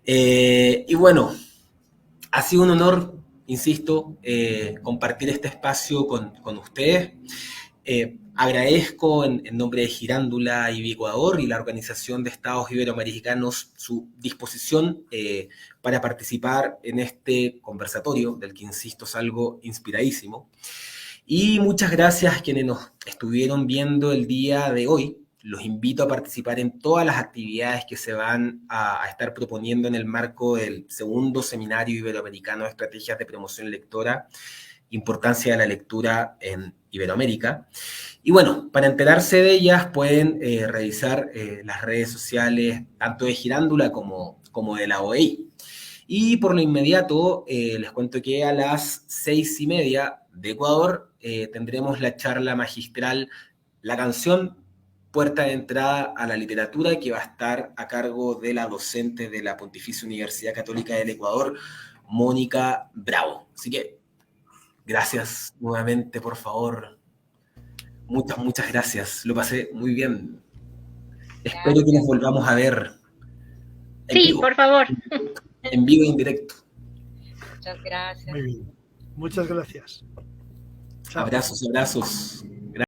Y bueno, ha sido un honor, insisto, compartir este espacio con ustedes. Agradezco en nombre de Girándula y Ecuador y la Organización de Estados Iberoamericanos su disposición para participar en este conversatorio, del que, insisto, salgo inspiradísimo. Y muchas gracias a quienes nos estuvieron viendo el día de hoy. Los invito a participar en todas las actividades que se van a estar proponiendo en el marco del segundo Seminario Iberoamericano de Estrategias de Promoción Lectora, Importancia de la Lectura en Iberoamérica. Y bueno, para enterarse de ellas pueden revisar las redes sociales tanto de Girándula como de la OEI. Y por lo inmediato les cuento que a las 6:30 de Ecuador tendremos la charla magistral La canción, puerta de entrada a la literatura, que va a estar a cargo de la docente de la Pontificia Universidad Católica del Ecuador, Mónica Bravo. Así que gracias nuevamente, por favor. Muchas, muchas gracias. Lo pasé muy bien. Espero que nos volvamos a ver. Sí, vivo. Por favor. En vivo y en directo. Muchas gracias. Muy bien. Muchas gracias. Chao. Abrazos, abrazos.